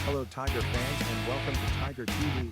Hello Tiger fans and welcome to Tiger TV.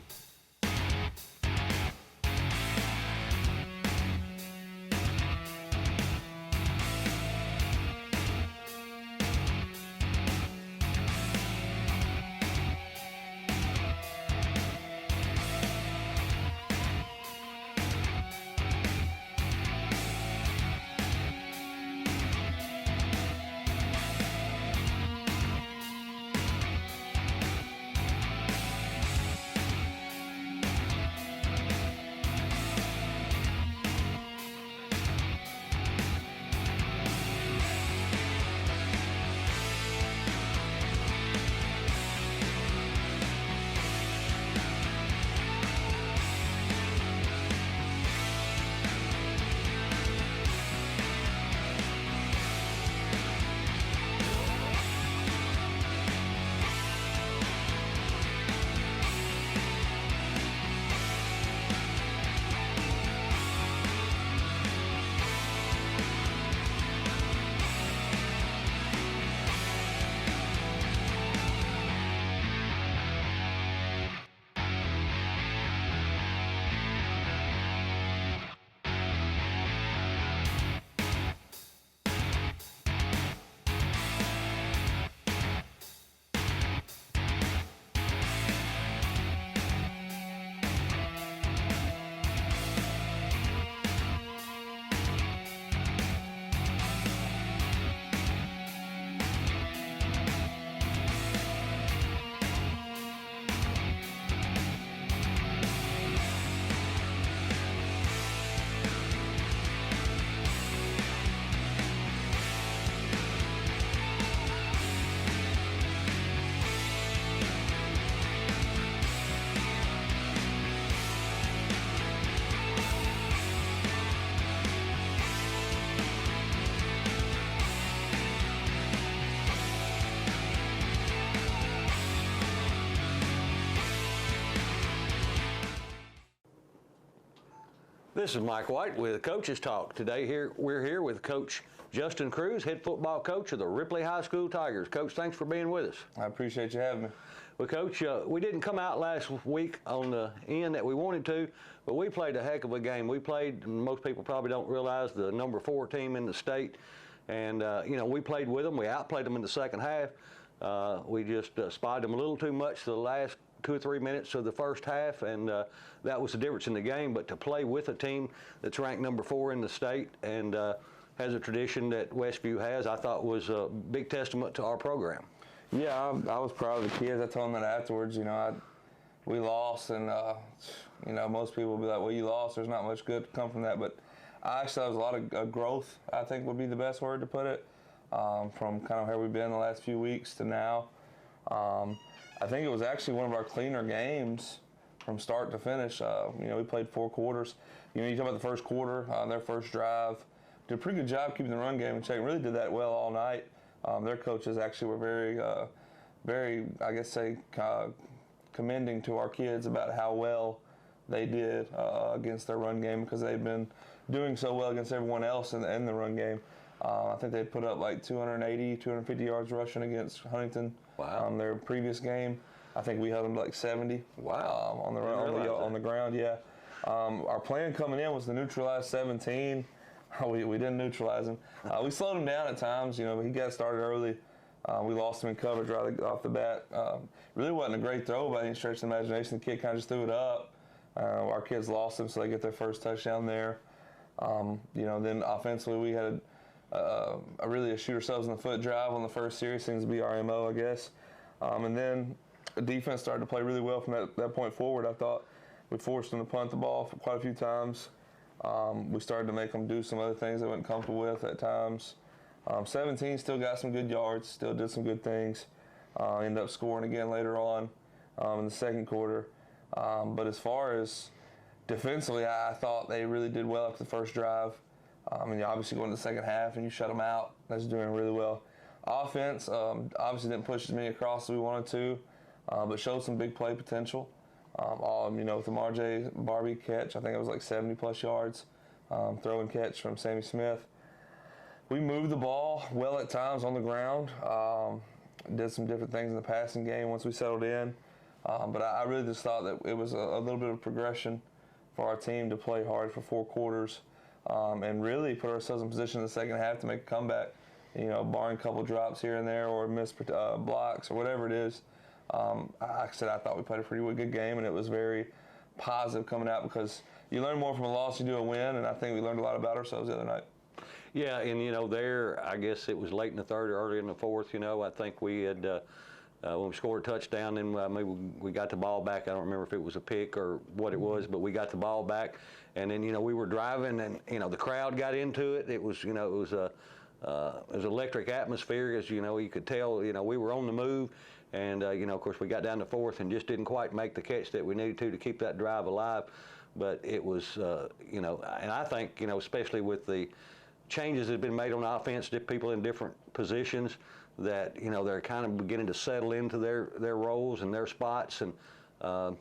This is Mike White with Coaches Talk. Today we're here with Coach Justin Cruz, head football coach of the Ripley High School Tigers. Coach, thanks for being with us. I appreciate you having me. Well, Coach, we didn't come out last week on the end that we wanted to, but we played a heck of a game. We played, most people probably don't realize, the number 4 team in the state. And, we played with them. We outplayed them in the second half. We just spied them a little too much the last 2 or 3 minutes of the first half, and that was the difference in the game. But to play with a team that's ranked number 4 in the state and has a tradition that Westview has, I thought was a big testament to our program. Yeah, I was proud of the kids. I told them that afterwards. We lost, and most people will be like, "Well, you lost. There's not much good to come from that." But I actually, there was a lot of growth, I think would be the best word to put it, from kind of where we've been the last few weeks to now. I think it was actually one of our cleaner games from start to finish. We played 4 quarters. You talk about the first quarter, their first drive, did a pretty good job keeping the run game in check. Really did that well all night. Their coaches actually were very, I guess, commending to our kids about how well they did against their run game, because they've been doing so well against everyone else in the run game. I think they put up like 280, 250 yards rushing against Huntington. Wow. Their previous game. I think we held them to like 70. Wow. On the ground, yeah. Our plan coming in was to neutralize 17. We didn't neutralize him. We slowed him down at times. He got started early. We lost him in coverage right off the bat. Really wasn't a great throw by any stretch of the imagination. The kid kind of just threw it up. Our kids lost him, so they get their first touchdown there. Then offensively we had really a shoot ourselves in the foot drive on the first series. Seems to be our MO, I guess. And then the defense started to play really well from that point forward. I thought we forced them to punt the ball for quite a few times. We started to make them do some other things they weren't comfortable with at times. 17 still got some good yards, still did some good things. Ended up scoring again later on in the second quarter. But as far as defensively, I thought they really did well after the first drive. You obviously go into the second half and you shut them out. That's doing really well. Offense obviously didn't push as many across as we wanted to, but showed some big play potential. With the RJ Barbie catch, I think it was like 70-plus yards, throw and catch from Sammy Smith. We moved the ball well at times on the ground. did some different things in the passing game once we settled in. But I really just thought that it was a little bit of progression for our team to play hard for 4 quarters and really put ourselves in position in the second half to make a comeback. Barring a couple drops here and there or missed blocks or whatever it is. Like I said, I thought we played a pretty good game, and it was very positive coming out because you learn more from a loss than you do a win, and I think we learned a lot about ourselves the other night. Yeah, and there, I guess it was late in the third or early in the fourth. I think we had when we scored a touchdown, then maybe we got the ball back. I don't remember if it was a pick or what it was, but we got the ball back, and then we were driving, and the crowd got into it. It was it was an electric atmosphere, as you could tell. We were on the move, and of course we got down to fourth and just didn't quite make the catch that we needed to keep that drive alive. But it was and I think especially with the changes that have been made on offense, people in different positions, that they're kind of beginning to settle into their roles and their spots, and as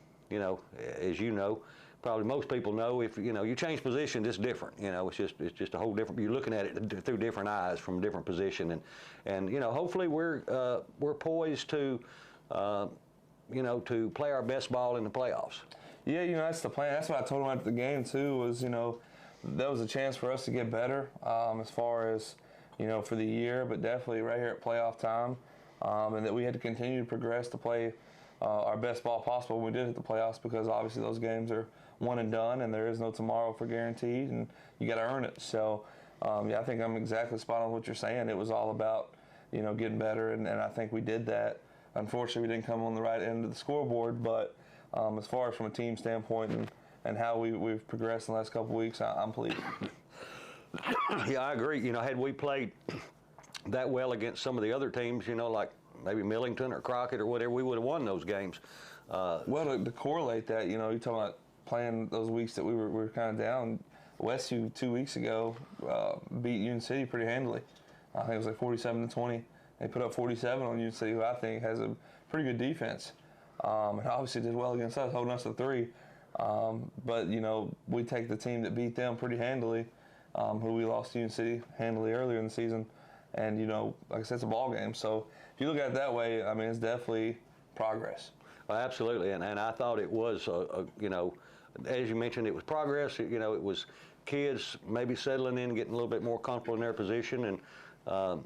probably most people know, if you change position, it's different. It's just a whole different. You're looking at it through different eyes from a different position, and hopefully we're poised to to play our best ball in the playoffs. Yeah, that's the plan. That's what I told him after the game too. Was that was a chance for us to get better as far as for the year, but definitely right here at playoff time, and that we had to continue to progress to play our best ball possible when we did hit the playoffs, because obviously those games are one and done, and there is no tomorrow for guaranteed, and you got to earn it. So, I think I'm exactly spot on what you're saying. It was all about, getting better, and I think we did that. Unfortunately, we didn't come on the right end of the scoreboard, but as far as from a team standpoint and how we've progressed in the last couple of weeks, I'm pleased. Yeah, I agree. Had we played that well against some of the other teams, like maybe Millington or Crockett or whatever, we would have won those games. Well, to correlate that, you're talking about playing those weeks that we were kind of down. Westview 2 weeks ago beat Union City pretty handily. I think it was like 47-20. They put up 47 on Union City, who I think has a pretty good defense, and obviously did well against us, holding us to 3. But we take the team that beat them pretty handily, who we lost to Union City handily earlier in the season, and like I said, it's a ball game. So if you look at it that way, I mean, it's definitely progress. Well, absolutely, and I thought it was as you mentioned, it was progress. It was kids maybe settling in, getting a little bit more comfortable in their position, and of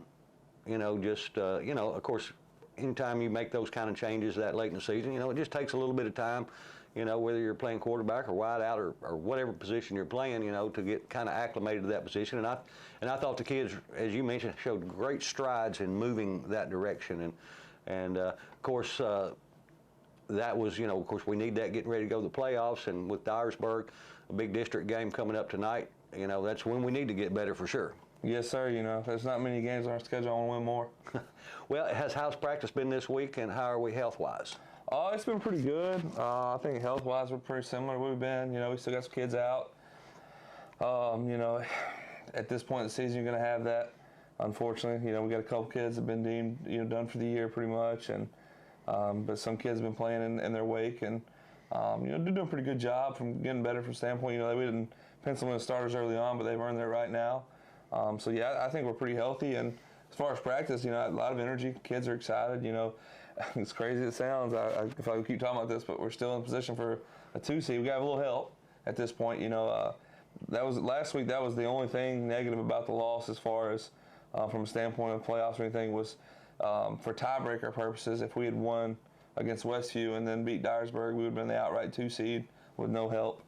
course, anytime you make those kind of changes that late in the season, it just takes a little bit of time. Whether you're playing quarterback or wide out or whatever position you're playing, to get kind of acclimated to that position. And I thought the kids, as you mentioned, showed great strides in moving that direction. And of course, that was, of course, we need that getting ready to go to the playoffs. And with Dyersburg, a big district game coming up tonight, that's when we need to get better for sure. Yes, sir. There's not many games on our schedule. I want to win more. Well, has house practice been this week, and how are we health-wise? It's been pretty good. I think health-wise we're pretty similar to where we've been. We still got some kids out. At this point in the season, you're going to have that. Unfortunately, we got a couple kids that have been deemed, done for the year pretty much, and but some kids have been playing in their wake, and they're doing a pretty good job from getting better from standpoint. We didn't pencil in the starters early on, but they've earned that right now. So yeah, I think we're pretty healthy, and as far as practice, a lot of energy. Kids are excited. It's crazy it sounds. I feel like we keep talking about this, but we're still in position for a 2 seed. We got a little help at this point. That was last week. That was the only thing negative about the loss, as far as from a standpoint of playoffs or anything, was for tiebreaker purposes. If we had won against Westview and then beat Dyersburg, we would have been the outright 2 seed with no help.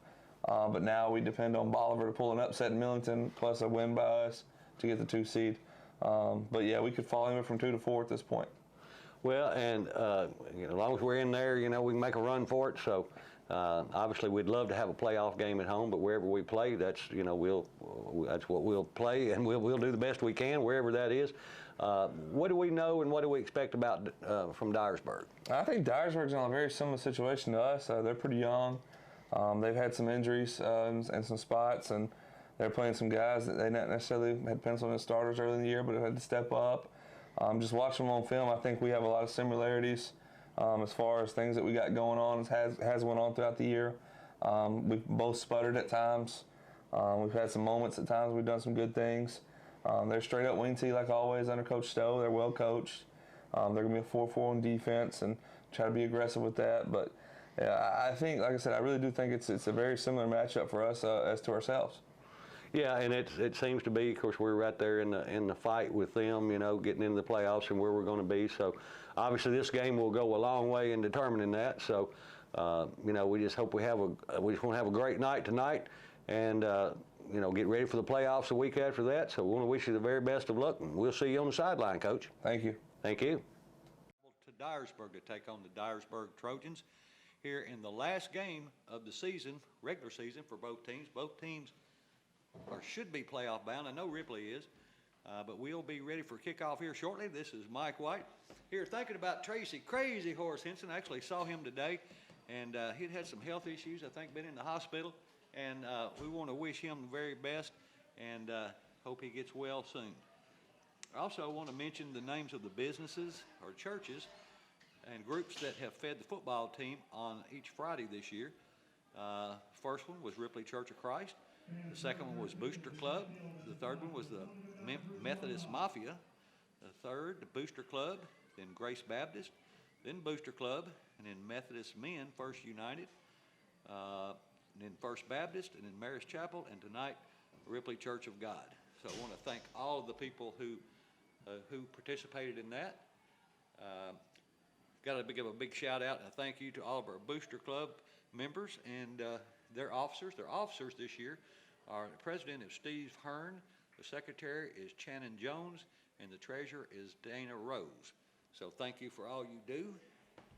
But now we depend on Bolivar to pull an upset in Millington, plus a win by us to get the 2 seed. But yeah, we could fall in from 2 to 4 at this point. Well, and as long as we're in there, we can make a run for it. So obviously, we'd love to have a playoff game at home, but wherever we play, that's that's what we'll play, and we'll do the best we can wherever that is. What do we know, and what do we expect about from Dyersburg? I think Dyersburg's in a very similar situation to us. They're pretty young. They've had some injuries and some spots, and they're playing some guys that they not necessarily had penciled in starters early in the year, but have had to step up. Just watching them on film, I think we have a lot of similarities as far as things that we got going on, has went on throughout the year. We've both sputtered at times. We've had some moments at times we've done some good things. They're straight up wing tee like always under Coach Stowe. They're well coached. They're going to be a 4-4 on defense and try to be aggressive with that. But I think, like I said, I really do think it's a very similar matchup for us as to ourselves. Yeah, and it seems to be, of course, we're right there in the fight with them, you know, getting into the playoffs and where we're going to be. So obviously this game will go a long way in determining that. So you know, we just hope we just want to have a great night tonight, and you know, get ready for the playoffs a week after that. So we want to wish you the very best of luck, and we'll see you on the sideline, Coach. Thank you. Thank you. To Dyersburg to take on the Dyersburg Trojans here in the last game of the season, regular season for both teams. Both teams should be playoff bound. I know Ripley is, but we'll be ready for kickoff here shortly. This is Mike White here thinking about Tracy Crazy Horse Henson. I actually saw him today, and he'd had some health issues, I think, been in the hospital, and we want to wish him the very best and hope he gets well soon. I also want to mention the names of the businesses or churches and groups that have fed the football team on each Friday this year. First one was Ripley Church of Christ. The second one was Booster Club. The third one was the Methodist Mafia. The third, the Booster Club, then Grace Baptist, then Booster Club, and then Methodist Men, First United, and then First Baptist, and then Maris Chapel, and tonight, Ripley Church of God. So I want to thank all of the people who participated in that. Got to give a big shout out and a thank you to all of our Booster Club members and their officers. Their officers this year are the president is Steve Hearn, the secretary is Channon Jones, and the treasurer is Dana Rose. So thank you for all you do.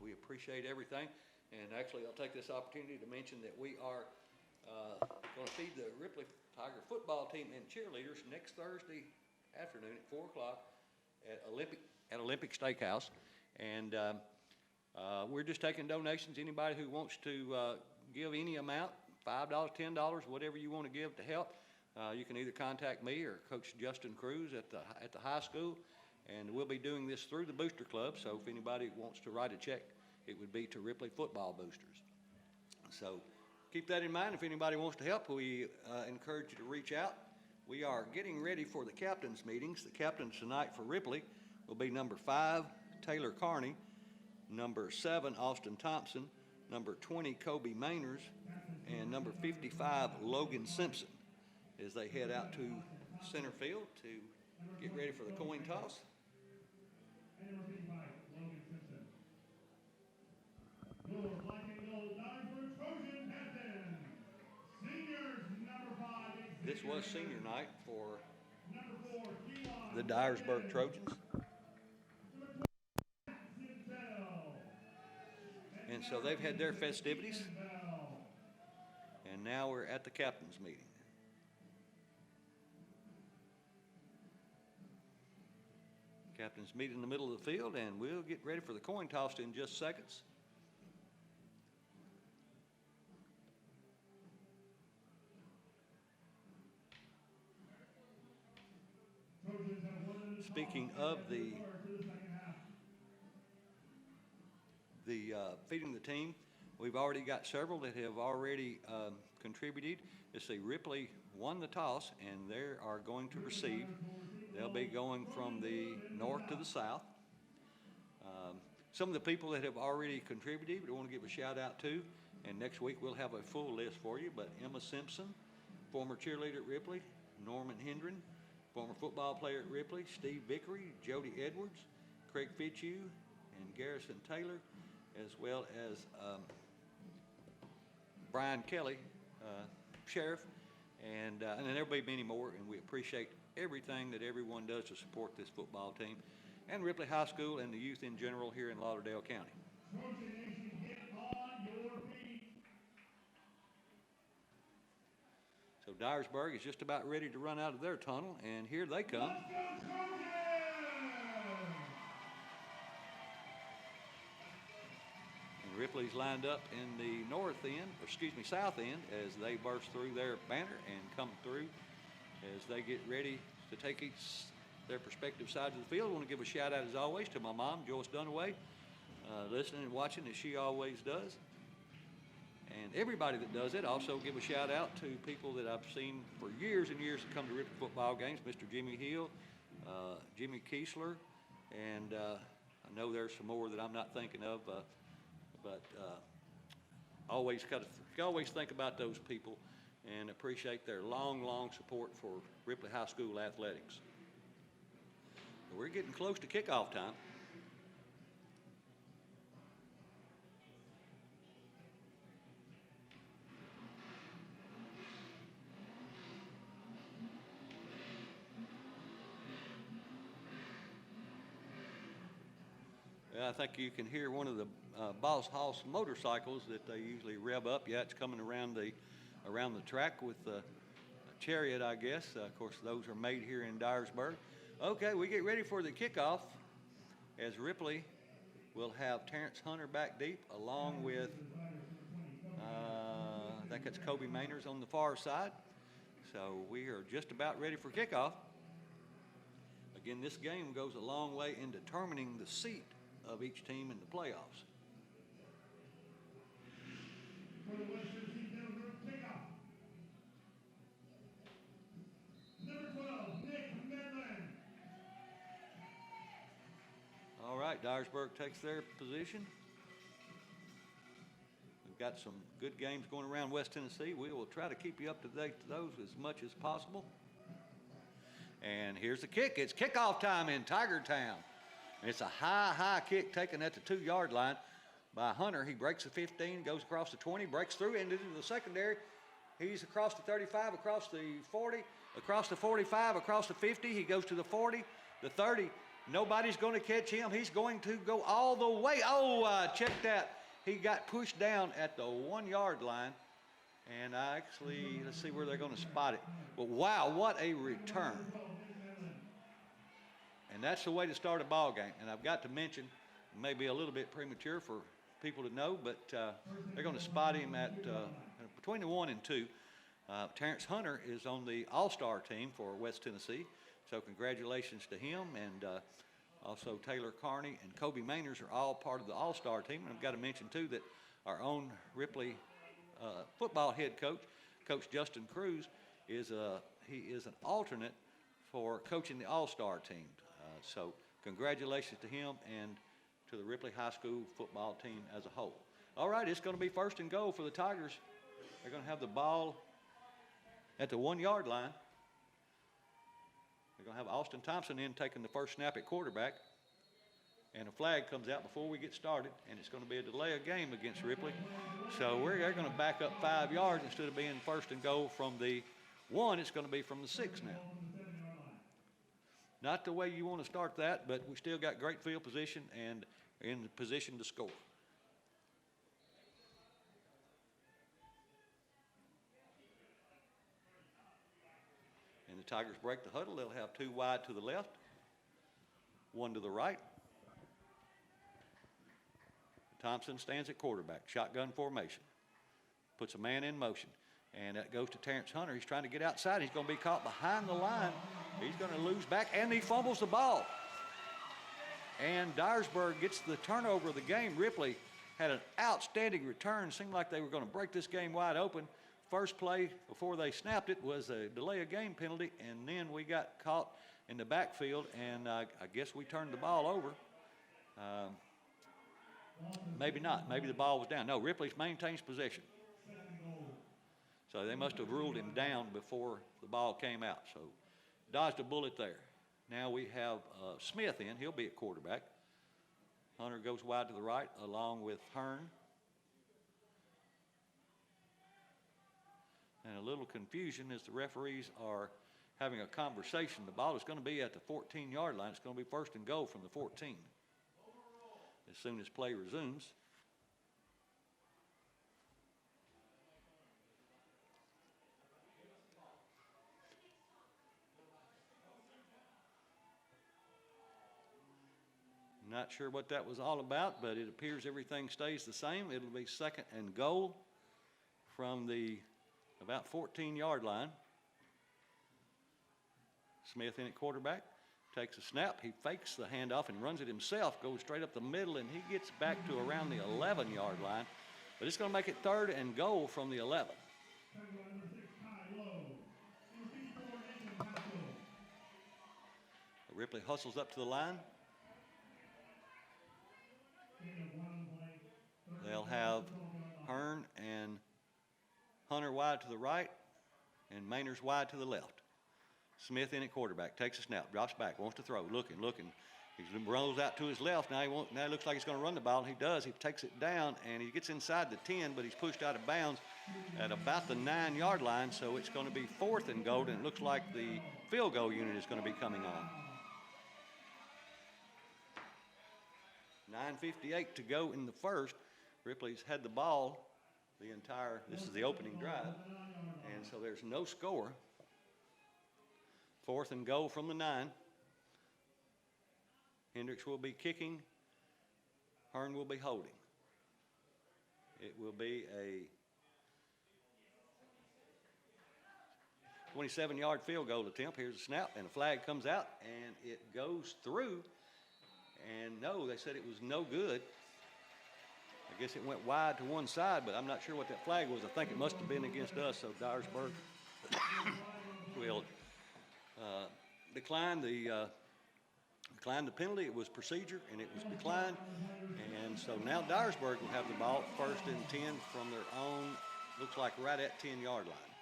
We appreciate everything. And actually, I'll take this opportunity to mention that we are going to feed the Ripley Tiger football team and cheerleaders next Thursday afternoon at 4 o'clock at Olympic Steakhouse. And we're just taking donations. Anybody who wants to give any amount, $5, $10, whatever you want to give to help, you can either contact me or Coach Justin Cruz at the high school, and we'll be doing this through the Booster Club. So if anybody wants to write a check, it would be to Ripley Football Boosters. So keep that in mind. If anybody wants to help, we encourage you to reach out. We are getting ready for the captains' meetings. The captains tonight for Ripley will be number 5, Taylor Carney, number 7, Austin Thompson, number 20, Kobe Mainers, and number 55, Logan Simpson, as they head out to center field to get ready for the coin toss. This was senior night for the Dyersburg Trojans. And so they've had their festivities, and now we're at the captain's meeting. Captains meet in the middle of the field, and we'll get ready for the coin toss in just seconds. Speaking of the feeding the team, we've already got several that have already contributed. Let's see, Ripley won the toss, and they are going to receive. They'll be going from the north to the south. Some of the people that have already contributed, we want to give a shout out to, and next week we'll have a full list for you, but Emma Simpson, former cheerleader at Ripley, Norman Hendren, former football player at Ripley, Steve Vickery, Jody Edwards, Craig Fitzhugh, and Garrison Taylor, as well as Brian Kelly, sheriff, and then there'll be many more, and we appreciate everything that everyone does to support this football team and Ripley High School and the youth in general here in Lauderdale County. So Dyersburg is just about ready to run out of their tunnel, and here they come. And Ripley's lined up in the south end as they burst through their banner and come through as they get ready to take their respective sides of the field. I want to give a shout out as always to my mom, Joyce Dunaway, listening and watching as she always does. And everybody that does it. Also give a shout out to people that I've seen for years and years that come to Ripley football games, Mr. Jimmy Hill, Jimmy Kiesler, and I know there's some more that I'm not thinking of, but always think about those people and appreciate their long support for Ripley High School athletics. We're getting close to kickoff time. I think you can hear one of the Boss Hoss motorcycles that they usually rev up. Yeah, it's coming around the track with a chariot, I guess. Of course, those are made here in Dyersburg. Okay, we get ready for the kickoff as Ripley will have Terrence Hunter back deep along with, I think it's Kobe Mainers on the far side. So we are just about ready for kickoff. Again, this game goes a long way in determining the seat of each team in the playoffs. For the Western Seat Middle Group kickoff. Number 12, Nick Medland. All right, Dyersburg takes their position. We've got some good games going around West Tennessee. We will try to keep you up to date to those as much as possible. And here's the kick. It's kickoff time in Tiger Town. It's a high kick taken at the 2-yard line by Hunter. He breaks the 15, goes across the 20, breaks through into the secondary. He's across the 35, across the 40, across the 45, across the 50. He goes to the 40, the 30. Nobody's going to catch him. He's going to go all the way. Oh, check that. He got pushed down at the 1-yard line. And actually, let's see where they're going to spot it. But wow, what a return. And that's the way to start a ball game. And I've got to mention, maybe a little bit premature for people to know, but they're going to spot him at between the 1 and 2. Terrence Hunter is on the All-Star team for West Tennessee, so congratulations to him. And also Taylor Carney and Kobe Mainers are all part of the All-Star team. And I've got to mention, too, that our own Ripley football head coach, Coach Justin Cruz, he is an alternate for coaching the All-Star team. So congratulations to him and to the Ripley High School football team as a whole. All right, it's going to be 1st and goal for the Tigers. They're going to have the ball at the 1-yard line. They're going to have Austin Thompson in taking the first snap at quarterback. And a flag comes out before we get started, and it's going to be a delay of game against Ripley. So they're going to back up 5 yards instead of being 1st and goal from the 1. It's going to be from the 6 now. Not the way you want to start that, but we still got great field position and in the position to score. And the Tigers break the huddle. They'll have 2 wide to the left, 1 to the right. Thompson stands at quarterback, shotgun formation, puts a man in motion. And that goes to Terrence Hunter. He's trying to get outside. He's going to be caught behind the line. He's going to lose back, and he fumbles the ball. And Dyersburg gets the turnover of the game. Ripley had an outstanding return. Seemed like they were going to break this game wide open. First play before they snapped it was a delay of game penalty, and then we got caught in the backfield, and I guess we turned the ball over. Maybe not. Maybe the ball was down. No, Ripley maintains possession. So they must have ruled him down before the ball came out. So dodged a bullet there. Now we have Smith in. He'll be at quarterback. Hunter goes wide to the right along with Hearn. And a little confusion as the referees are having a conversation. The ball is going to be at the 14-yard line. It's going to be 1st and goal from the 14 as soon as play resumes. Not sure what that was all about, but it appears everything stays the same. It'll be 2nd and goal from the about 14-yard line. Smith in at quarterback, takes a snap. He fakes the handoff and runs it himself, goes straight up the middle, and he gets back to around the 11-yard line. But it's going to make it 3rd and goal from the 11. Ripley hustles up to the line. They'll have Hearn and Hunter wide to the right and Mainers wide to the left. Smith in at quarterback, takes a snap, drops back, wants to throw, looking. He rolls out to his left. Now it looks like he's going to run the ball. He does. He takes it down, and he gets inside the 10, but he's pushed out of bounds at about the 9-yard line, so it's going to be 4th and goal, and it looks like the field goal unit is going to be coming on. 9:58 to go in the first. Ripley's had the ball this is the opening drive, and so there's no score. 4th and goal from the 9. Hendricks will be kicking. Hearn will be holding. It will be a 27-yard field goal attempt. Here's a snap, and a flag comes out, and it goes through. And no, they said it was no good. I guess it went wide to one side, but I'm not sure what that flag was. I think it must have been against us, so Dyersburg will decline the penalty. It was procedure, and it was declined. And so now Dyersburg will have the ball 1st and 10 from their own, looks like right at 10-yard line.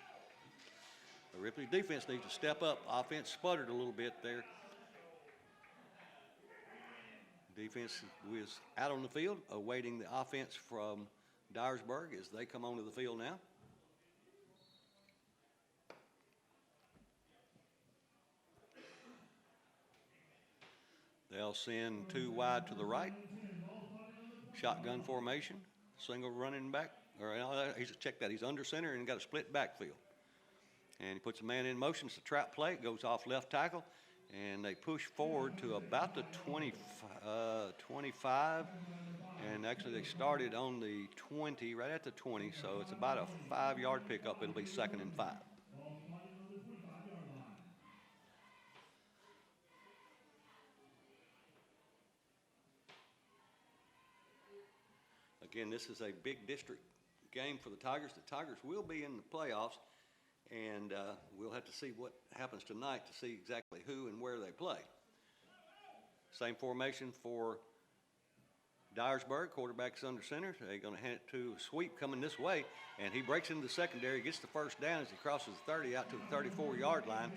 The Ripley defense needs to step up. Offense sputtered a little bit there. Defense was out on the field awaiting the offense from Dyersburg as they come onto the field now. They'll send 2 wide to the right. Shotgun formation, single running back. He's under center and got a split backfield. And he puts a man in motion. It's a trap play. It goes off left tackle. And they push forward to about the 25. And actually they started on the 20, right at the 20. So it's about a 5-yard pickup. It'll be 2nd and 5. Again, this is a big district game for the Tigers. The Tigers will be in the playoffs, and we'll have to see what happens tonight to see exactly who and where they play. Same formation for Dyersburg. Quarterback's under center. They're going to hand it to a sweep coming this way, and he breaks into the secondary, gets the first down as he crosses the 30 out to the 34-yard line,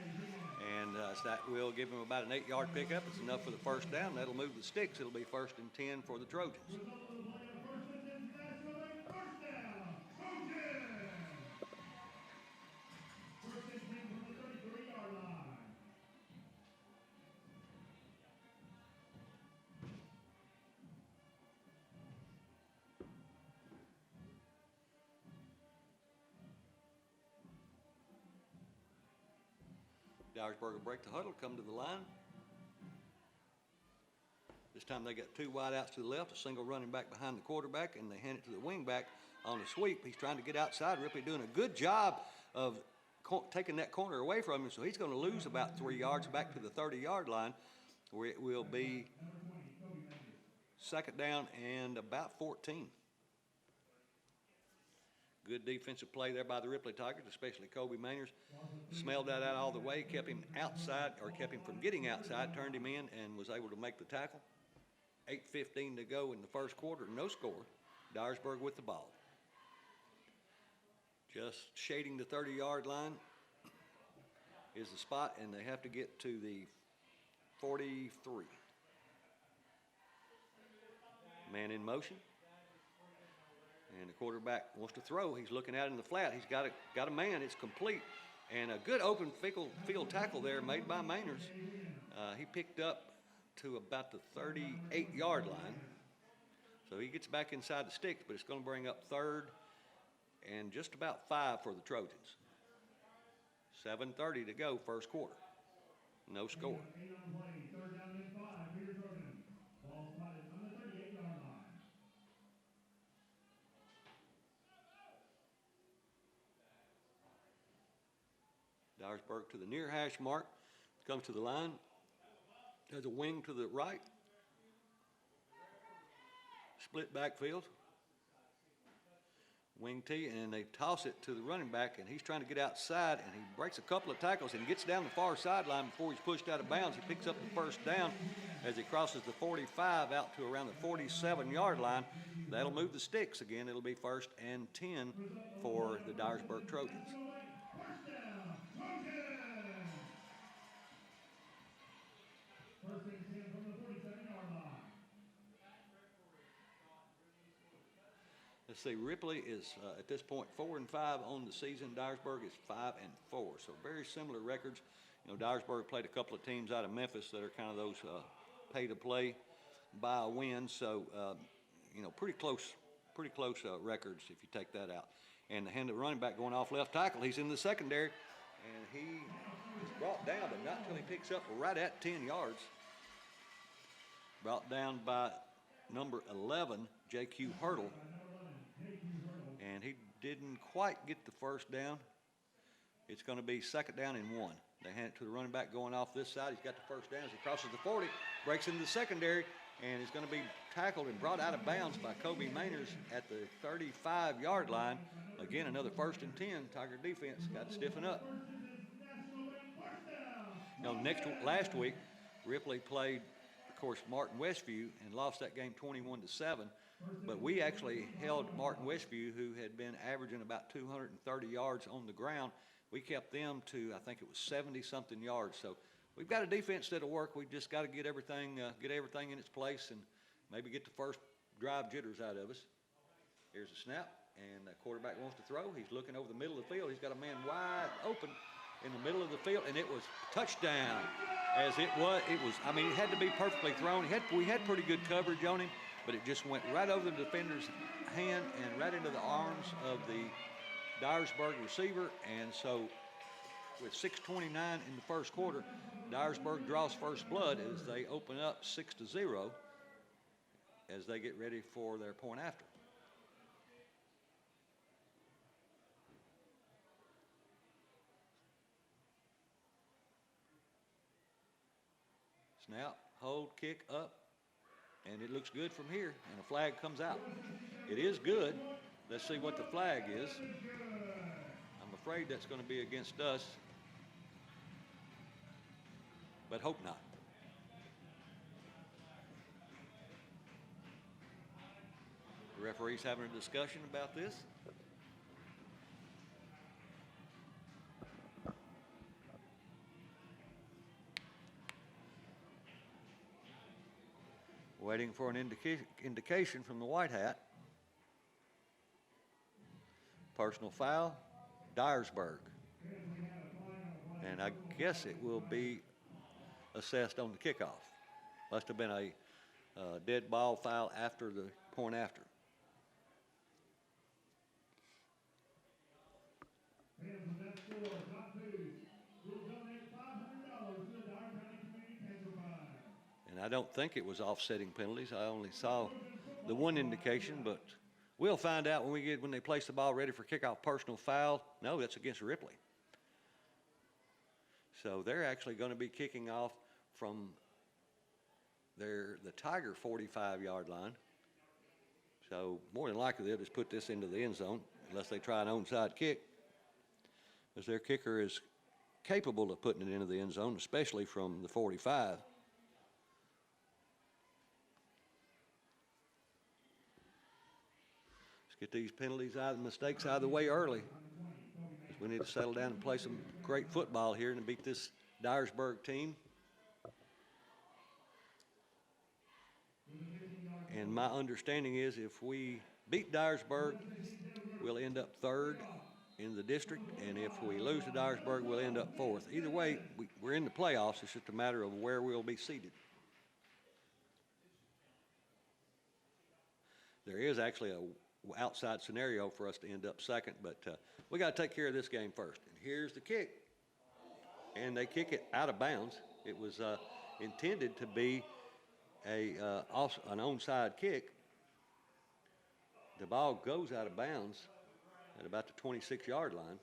and so that will give him about an 8-yard pickup. It's enough for the first down. That'll move the sticks. It'll be 1st and 10 for the Trojans. Dyersburg will break the huddle, come to the line. This time they got 2 wide outs to the left, a single running back behind the quarterback, and they hand it to the wing back on the sweep. He's trying to get outside. Ripley doing a good job of taking that corner away from him, so he's going to lose about 3 yards back to the 30-yard line, where it will be 2nd down and about 14. Good defensive play there by the Ripley Tigers, especially Kobe Mainers. Smelled that out all the way, kept him outside, or kept him from getting outside, turned him in, and was able to make the tackle. 8:15 to go in the first quarter, no score. Dyersburg with the ball. Just shading the 30-yard line is the spot, and they have to get to the 43. Man in motion. And the quarterback wants to throw. He's looking out in the flat. He's got a man. It's complete. And a good open field tackle there made by Mainers. He picked up to about the 38-yard line. So he gets back inside the sticks, but it's going to bring up 3rd and just about 5 for the Trojans. 7:30 to go, first quarter. No score. Dyersburg to the near hash mark, comes to the line, has a wing to the right, split backfield, wing T, and they toss it to the running back, and he's trying to get outside, and he breaks a couple of tackles and gets down the far sideline before he's pushed out of bounds. He picks up the first down as he crosses the 45 out to around the 47-yard line. That'll move the sticks again. It'll be 1st and 10 for the Dyersburg Trojans. First down, Trojans. First and 10 from the 47-yard line. Let's see, Ripley is at this point 4-5 on the season. Dyersburg is 5-4, so very similar records. You know, Dyersburg played a couple of teams out of Memphis that are kind of those pay-to-play, buy a win. So, you know, pretty close records if you take that out. And the running back going off left tackle, he's in the secondary, and he is brought down, but not until he picks up right at 10 yards. Brought down by number 11, J.Q. Hurdle. And he didn't quite get the first down. It's going to be 2nd down and 1. They hand it to the running back going off this side. He's got the first down as he crosses the 40, breaks into the secondary, and is going to be tackled and brought out of bounds by Kobe Mainers at the 35-yard line. Again, another 1st and 10. Tiger defense got to stiffen up. Now, last week, Ripley played, of course, Martin Westview and lost that game 21-7. But we actually held Martin Westview, who had been averaging about 230 yards on the ground. We kept them to, I think it was 70-something yards. So we've got a defense that'll work. We've just got to get everything in its place and maybe get the first drive jitters out of us. Here's a snap, and the quarterback wants to throw. He's looking over the middle of the field. He's got a man wide open in the middle of the field, and it was touchdown. As it was, I mean, it had to be perfectly thrown. We had pretty good coverage on him, but it just went right over the defender's hand and right into the arms of the Dyersburg receiver. And so with 6:29 in the first quarter, Dyersburg draws first blood as they open up 6-0 as they get ready for their point after. Snap, hold, kick up, and it looks good from here, and a flag comes out. It is good. Let's see what the flag is. I'm afraid that's going to be against us, but hope not. The referee's having a discussion about this. Waiting for an indication from the white hat. Personal foul, Dyersburg. And I guess it will be assessed on the kickoff. Must have been a dead ball foul after the point after. And I don't think it was offsetting penalties. I only saw the one indication, but we'll find out when they place the ball ready for kickoff. Personal foul. No, that's against Ripley. So they're actually going to be kicking off from the Tiger 45-yard line. So more than likely they'll just put this into the end zone unless they try an onside kick, because their kicker is capable of putting it into the end zone, especially from the 45. Get these penalties out and mistakes out of the way early. We need to settle down and play some great football here and beat this Dyersburg team. And my understanding is if we beat Dyersburg, we'll end up 3rd in the district, and if we lose to Dyersburg, we'll end up 4th. Either way, we're in the playoffs. It's just a matter of where we'll be seated. There is actually a outside scenario for us to end up 2nd, but we got to take care of this game first. And here's the kick, and they kick it out of bounds. It was intended to be an onside kick. The ball goes out of bounds at about the 26-yard line.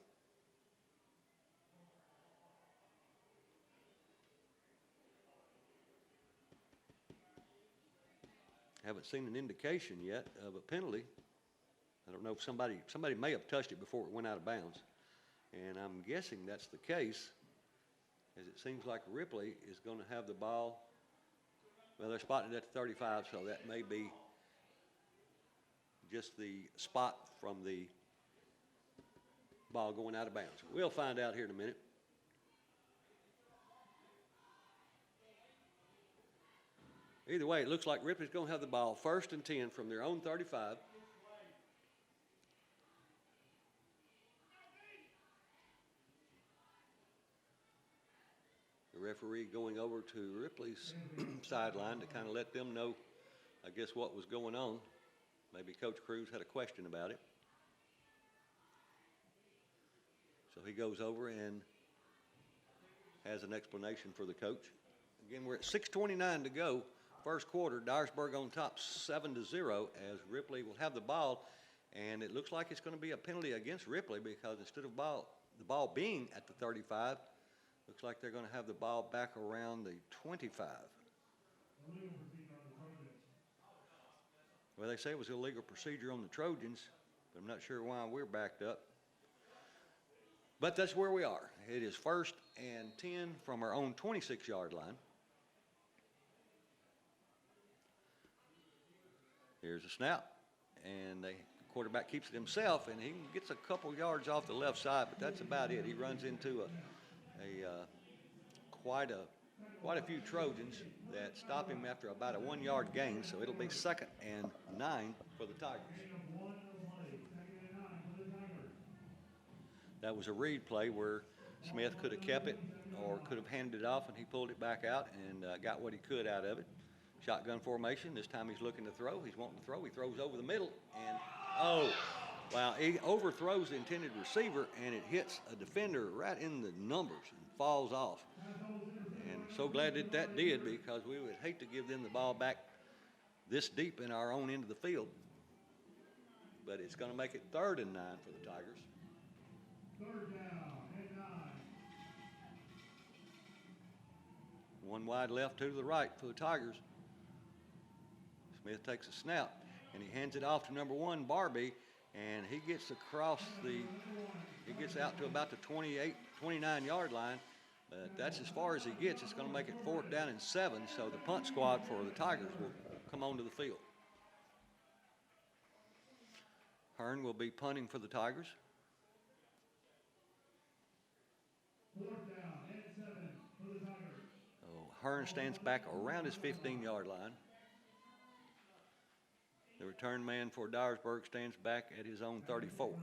Haven't seen an indication yet of a penalty. I don't know if somebody may have touched it before it went out of bounds. And I'm guessing that's the case, as it seems like Ripley is going to have the ball. Well, they're spotting it at the 35, so that may be just the spot from the ball going out of bounds. We'll find out here in a minute. Either way, it looks like Ripley's going to have the ball 1st and 10 from their own 35. The referee going over to Ripley's sideline to kind of let them know, I guess, what was going on. Maybe Coach Cruz had a question about it. So he goes over and has an explanation for the coach. Again, we're at 6:29 to go. First quarter, Dyersburg on top 7-0 as Ripley will have the ball. And it looks like it's going to be a penalty against Ripley because instead of the ball being at the 35, looks like they're going to have the ball back around the 25. Well, they say it was illegal procedure on the Trojans, but I'm not sure why we're backed up. But that's where we are. It is 1st and 10 from our own 26-yard line. Here's a snap, and the quarterback keeps it himself, and he gets a couple yards off the left side, but that's about it. He runs into quite a few Trojans that stop him after about a 1-yard gain, so it'll be 2nd and 9 for the Tigers. That was a read play where Smith could have kept it or could have handed it off, and he pulled it back out and got what he could out of it. Shotgun formation. This time he's looking to throw. He's wanting to throw. He throws over the middle, and oh, wow, he overthrows the intended receiver, and it hits a defender right in the numbers and falls off. And so glad that that did, because we would hate to give them the ball back this deep in our own end of the field. But it's going to make it 3rd and 9 for the Tigers. 3rd down and 9. One wide left, 2 to the right for the Tigers. Smith takes a snap, and he hands it off to number 1, Barbie, and he gets out to about the 28, 29-yard line, but that's as far as he gets. It's going to make it 4th down and 7, so the punt squad for the Tigers will come onto the field. Hearn will be punting for the Tigers. 4th down and 7 for the Tigers. So Hearn stands back around his 15-yard line. The return man for Dyersburg stands back at his own 34.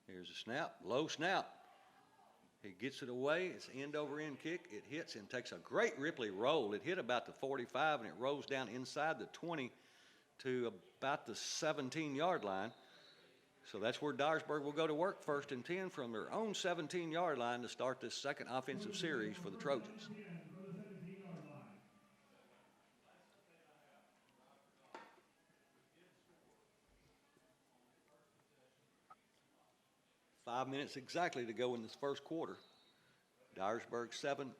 Here's a snap, low snap. He gets it away. It's end over end kick. It hits and takes a great Ripley roll. It hit about the 45 and it rolls down inside the 20 to about the 17-yard line. So that's where Dyersburg will go to work 1st and 10 from their own 17-yard line to start this 2nd offensive series for the Trojans. Five minutes exactly to go in this first quarter. Dyersburg 7,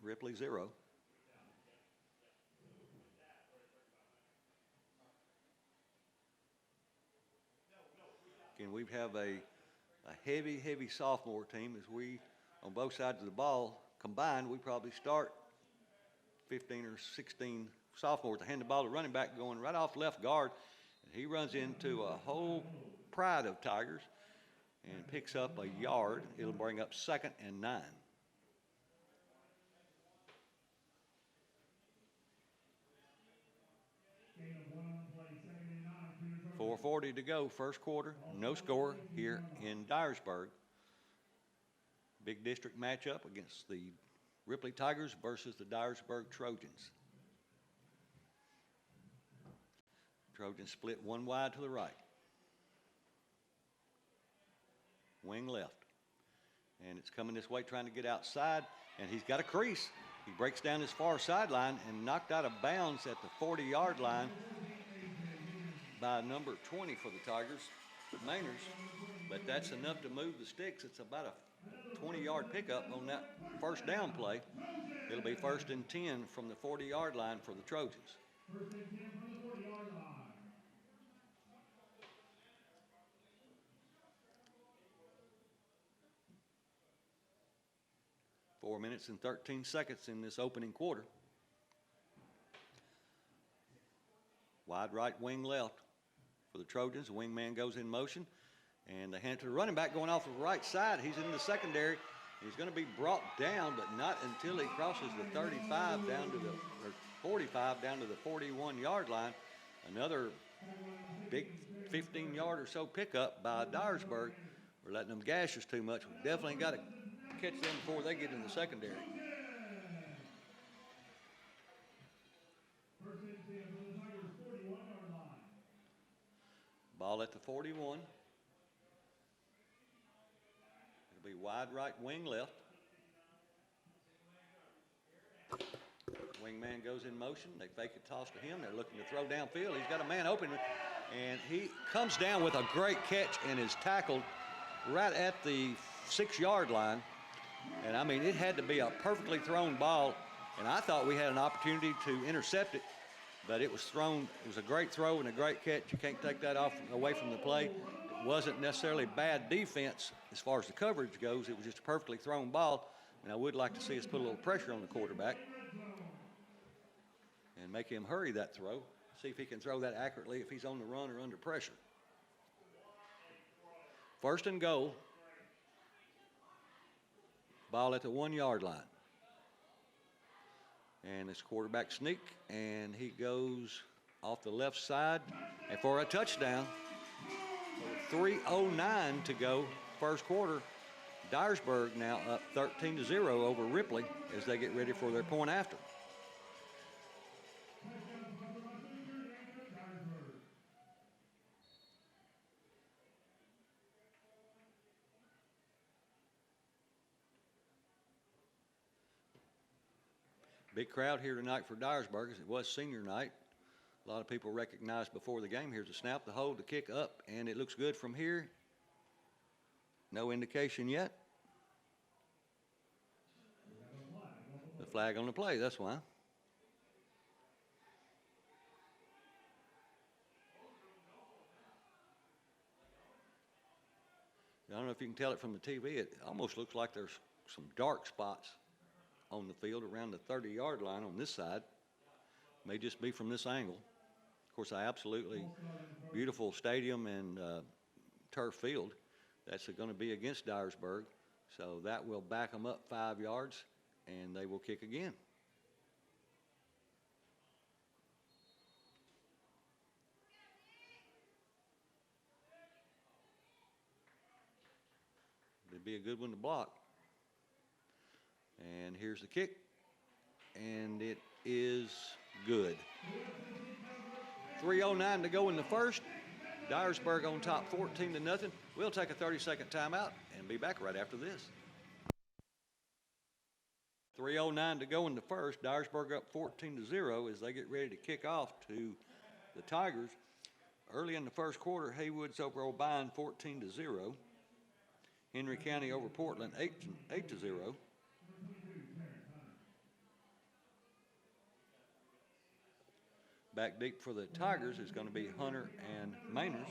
Ripley 0. Again, we have a heavy sophomore team. As we, on both sides of the ball combined, we probably start 15 or 16 sophomores to hand the ball to running back going right off left guard. And he runs into a whole pride of Tigers and picks up a yard. It'll bring up 2nd and 9. 4:40 to go, first quarter. No score here in Dyersburg. Big district matchup against the Ripley Tigers versus the Dyersburg Trojans. Trojans split one wide to the right. Wing left. And it's coming this way trying to get outside, and he's got a crease. He breaks down his far sideline and knocked out of bounds at the 40-yard line by number 20 for the Tigers, Mainers. But that's enough to move the sticks. It's about a 20-yard pickup on that first down play. It'll be 1st and 10 from the 40-yard line for the Trojans. 1st and 10 from the 40-yard line. 4 minutes and 13 seconds in this opening quarter. Wide right, wing left for the Trojans. The wingman goes in motion, and they hand it to the running back going off the right side. He's in the secondary. He's going to be brought down, but not until he crosses the 35 down to the, or 45 down to the 41-yard line. Another big 15-yard or so pickup by Dyersburg. We're letting them gash us too much. We definitely got to catch them before they get in the secondary. Ball at the 41. It'll be wide right, wing left. Wingman goes in motion. They fake a toss to him. They're looking to throw downfield. He's got a man open, and he comes down with a great catch and is tackled right at the 6-yard line. And I mean, it had to be a perfectly thrown ball, and I thought we had an opportunity to intercept it, but it was thrown. It was a great throw and a great catch. You can't take that away from the play. It wasn't necessarily bad defense as far as the coverage goes. It was just a perfectly thrown ball, and I would like to see us put a little pressure on the quarterback and make him hurry that throw, see if he can throw that accurately if he's on the run or under pressure. First and goal. Ball at the 1-yard line. And this quarterback sneak, and he goes off the left side and for a touchdown. 3:09 to go, first quarter. Dyersburg now up 13-0 over Ripley as they get ready for their point after. Big crowd here tonight for Dyersburg, as it was senior night. A lot of people recognized before the game. Here's the snap, the hold, the kick up, and it looks good from here. No indication yet. The flag on the play, that's why. I don't know if you can tell it from the TV. It almost looks like there's some dark spots on the field around the 30-yard line on this side. May just be from this angle. Of course, an absolutely beautiful stadium and turf field. That's going to be against Dyersburg. So that will back them up 5 yards, and they will kick again. It'd be a good one to block. And here's the kick, and it is good. 3:09 to go in the first. Dyersburg on top 14-0. We'll take a 30-second timeout and be back right after this. 3:09 to go in the first. Dyersburg up 14-0 as they get ready to kick off to the Tigers. Early in the first quarter, Haywood's over O'Brien 14-0. Henry County over Portland 8-0. Back deep for the Tigers is going to be Hunter and Mainers.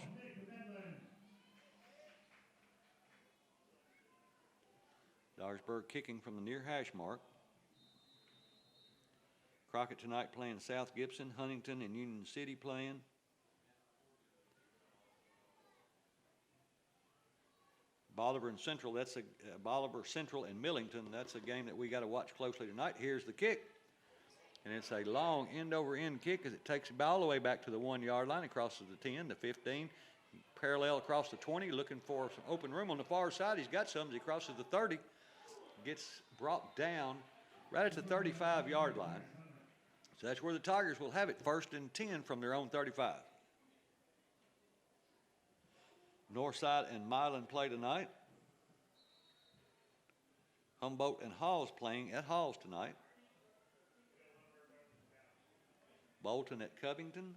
Dyersburg kicking from the near hash mark. Crockett tonight playing South Gibson, Huntington and Union City playing. Bolivar and Central, that's a Bolivar Central and Millington. That's a game that we got to watch closely tonight. Here's the kick. And it's a long end-over-end kick as it takes it all the way back to the 1-yard line. It crosses the 10, the 15, parallel across the 20, looking for some open room on the far side. He's got some as he crosses the 30, gets brought down right at the 35-yard line. So that's where the Tigers will have it, 1st and 10 from their own 35. Northside and Milan play tonight. Humboldt and Halls playing at Halls tonight. Bolton at Covington.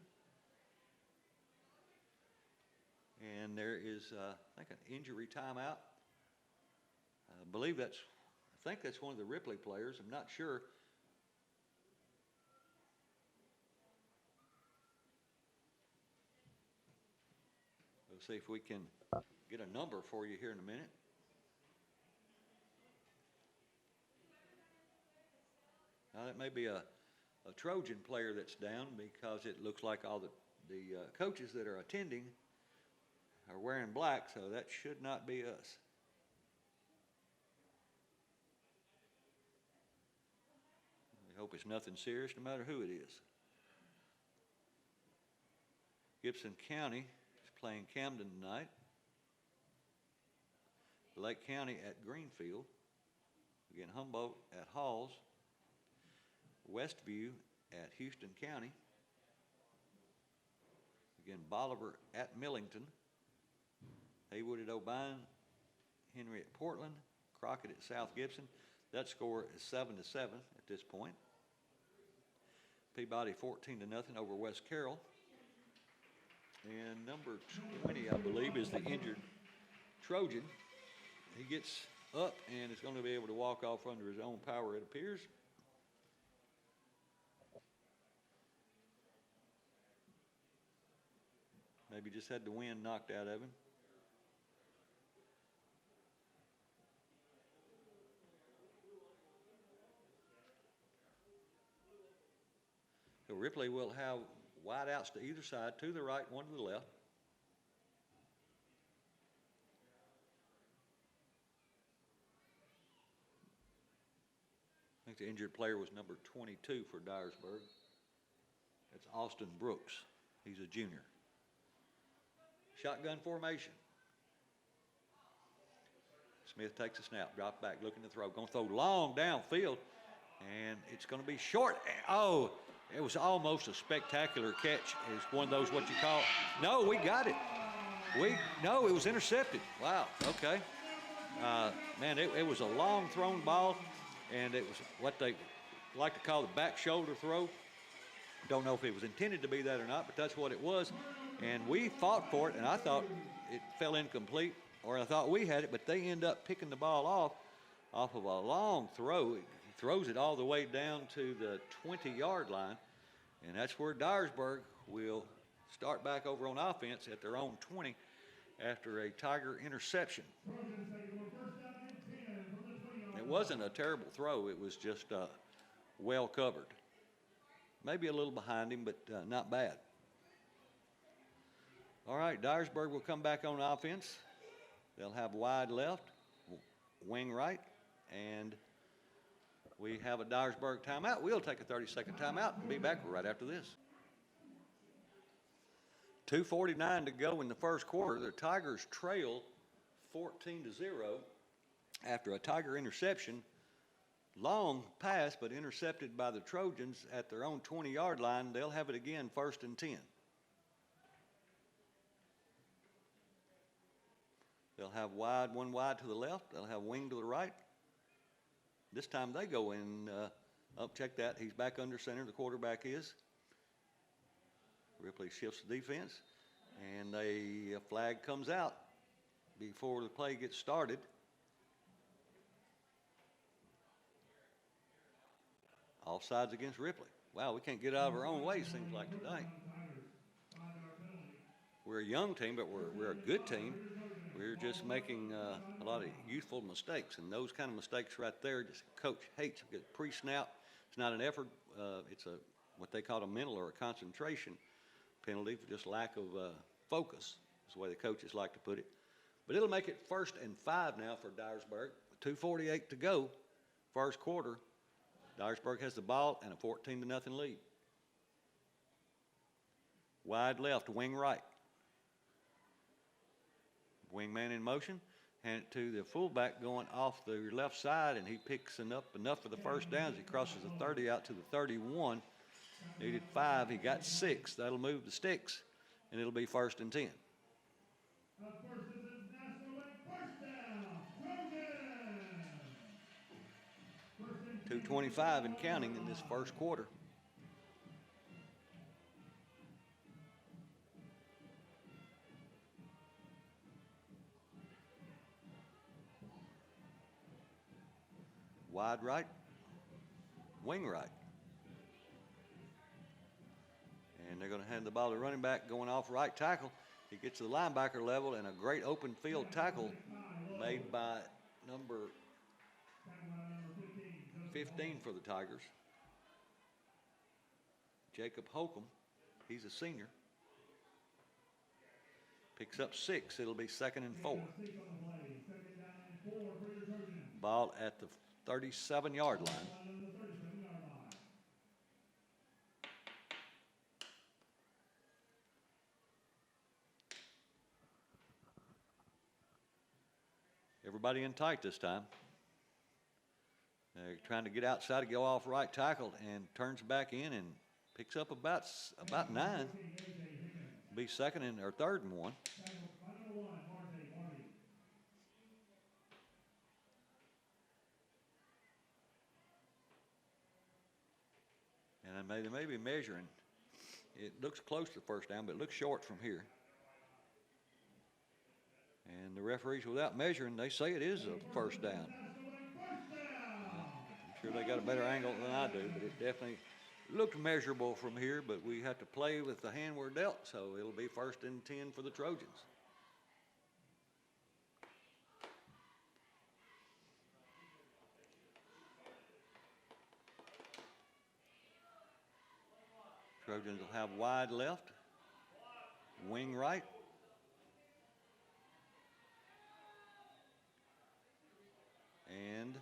And there is, I think, an injury timeout. I think that's one of the Ripley players. I'm not sure. We'll see if we can get a number for you here in a minute. Now, that may be a Trojan player that's down because it looks like all the coaches that are attending are wearing black, so that should not be us. We hope it's nothing serious, no matter who it is. Gibson County is playing Camden tonight. Lake County at Greenfield. Again, Humboldt at Halls. Westview at Houston County. Again, Bolivar at Millington. Haywood at O'Bine. Henry at Portland. Crockett at South Gibson. That score is 7-7 at this point. Peabody 14-0 over West Carroll. And number 20, I believe, is the injured Trojan. He gets up and is going to be able to walk off under his own power, it appears. Maybe just had the wind knocked out of him. So Ripley will have wide outs to either side, to the right, one to the left. I think the injured player was number 22 for Dyersburg. That's Austin Brooks. He's a junior. Shotgun formation. Smith takes a snap, drop back, looking to throw. Going to throw long downfield, and it's going to be short. Oh, it was almost a spectacular catch. It's one of those, what you call, no, we got it. No, it was intercepted. Wow, okay. Man, it was a long thrown ball, and it was what they like to call the back shoulder throw. Don't know if it was intended to be that or not, but that's what it was. And we fought for it, and I thought it fell incomplete, or I thought we had it, but they end up picking the ball off of a long throw. He throws it all the way down to the 20-yard line, and that's where Dyersburg will start back over on offense at their own 20 after a Tiger interception. It wasn't a terrible throw. It was just well covered. Maybe a little behind him, but not bad. All right, Dyersburg will come back on offense. They'll have wide left, wing right, and we have a Dyersburg timeout. We'll take a 30-second timeout and be back right after this. 2:49 to go in the first quarter. The Tigers trail 14-0 after a Tiger interception. Long pass, but intercepted by the Trojans at their own 20-yard line. They'll have it again, 1st and 10. They'll have one wide to the left. They'll have wing to the right. This time they go in, check that. He's back under center, the quarterback is. Ripley shifts the defense, and a flag comes out before the play gets started. Offsides against Ripley. Wow, we can't get out of our own way, seems like tonight. We're a young team, but we're a good team. We're just making a lot of youthful mistakes, and those kind of mistakes right there, just coach hates. Pre-snap, it's not an effort. It's what they call a mental or a concentration penalty for just lack of focus, is the way the coaches like to put it. But it'll make it 1st and 5 now for Dyersburg. 2:48 to go, first quarter. Dyersburg has the ball and a 14-0 lead. Wide left, wing right. Wingman in motion, hand it to the fullback going off the left side, and he picks up enough for the first down as he crosses the 30 out to the 31. Needed 5, he got 6. That'll move the sticks, and it'll be 1st and 10. 2:25 and counting in this first quarter. Wide right, wing right. And they're going to hand the ball to running back going off right tackle. He gets to the linebacker level, and a great open field tackle made by number 15 for the Tigers. Jacob Holcomb. He's a senior. Picks up 6. It'll be 2nd and 4. Six on the play. 2nd down and 4 for your Trojans. Ball at the 37-yard line. On the 37-yard line. Everybody in tight this time. They're trying to get outside to go off right tackle and turns back in and picks up about 9. Be 2nd or 3rd and 1. Number 1, Marty. And they may be measuring. It looks close to the first down, but it looks short from here. And the referees, without measuring, they say it is a first down. I'm sure they got a better angle than I do, but it definitely looked measurable from here, but we have to play with the hand we're dealt, so it'll be 1st and 10 for the Trojans. Trojans will have wide left, wing right. And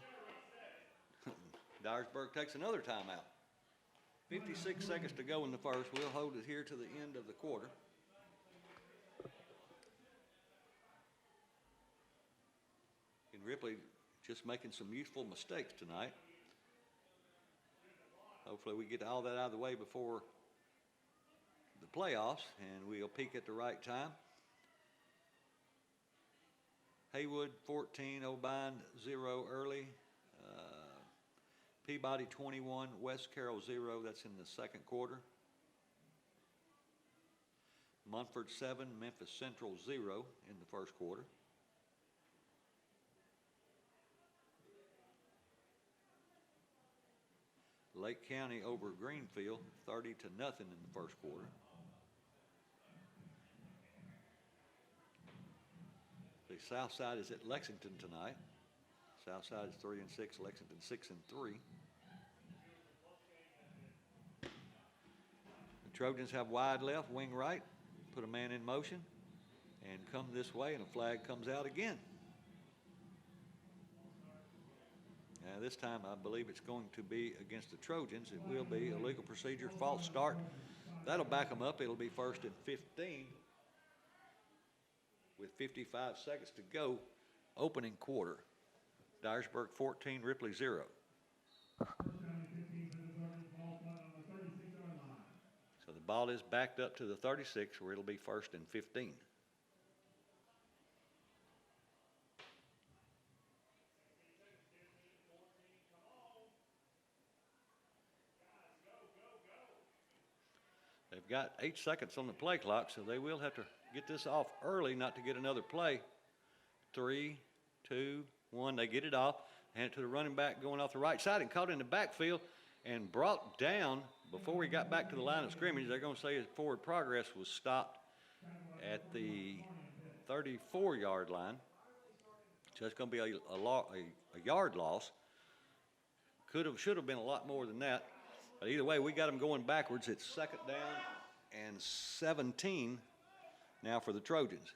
Dyersburg takes another timeout. 56 seconds to go in the first. We'll hold it here to the end of the quarter. And Ripley just making some useful mistakes tonight. Hopefully we get all that out of the way before the playoffs, and we'll peak at the right time. Haywood 14, O'Bine 0 early. Peabody 21, West Carroll 0. That's in the second quarter. Munford 7, Memphis Central 0 in the first quarter. Lake County over Greenfield 30-0 in the first quarter. The South Side is at Lexington tonight. South Side is 3-6, Lexington 6-3. The Trojans have wide left, wing right, put a man in motion, and come this way, and a flag comes out again. Now this time I believe it's going to be against the Trojans. It will be a legal procedure, false start. That'll back them up. It'll be 1st and 15 with 55 seconds to go, opening quarter. Dyersburg 14, Ripley 0. So the ball is backed up to the 36 where it'll be 1st and 15. They've got 8 seconds on the play clock, so they will have to get this off early not to get another play. 3, 2, 1, they get it off, hand it to the running back going off the right side and caught in the backfield and brought down before we got back to the line of scrimmage. They're going to say his forward progress was stopped at the 34-yard line. So it's going to be a yard loss. Should have been a lot more than that. But either way, we got them going backwards. It's 2nd down and 17 now for the Trojans.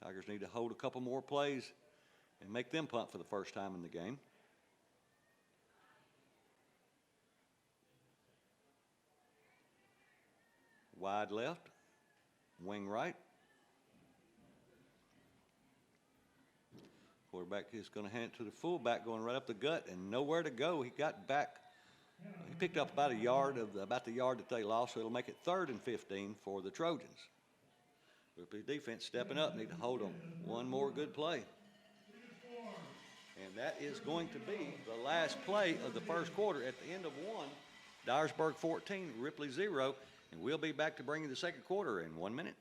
Tigers need to hold a couple more plays and make them punt for the first time in the game. Wide left, wing right. Quarterback is going to hand it to the fullback going right up the gut and nowhere to go. He got back. He picked up about about the yard that they lost, so it'll make it 3rd and 15 for the Trojans. Ripley defense stepping up, need to hold them. One more good play. And that is going to be the last play of the first quarter at the end of 1. Dyersburg 14, Ripley 0. And we'll be back to bring you the second quarter in 1 minute.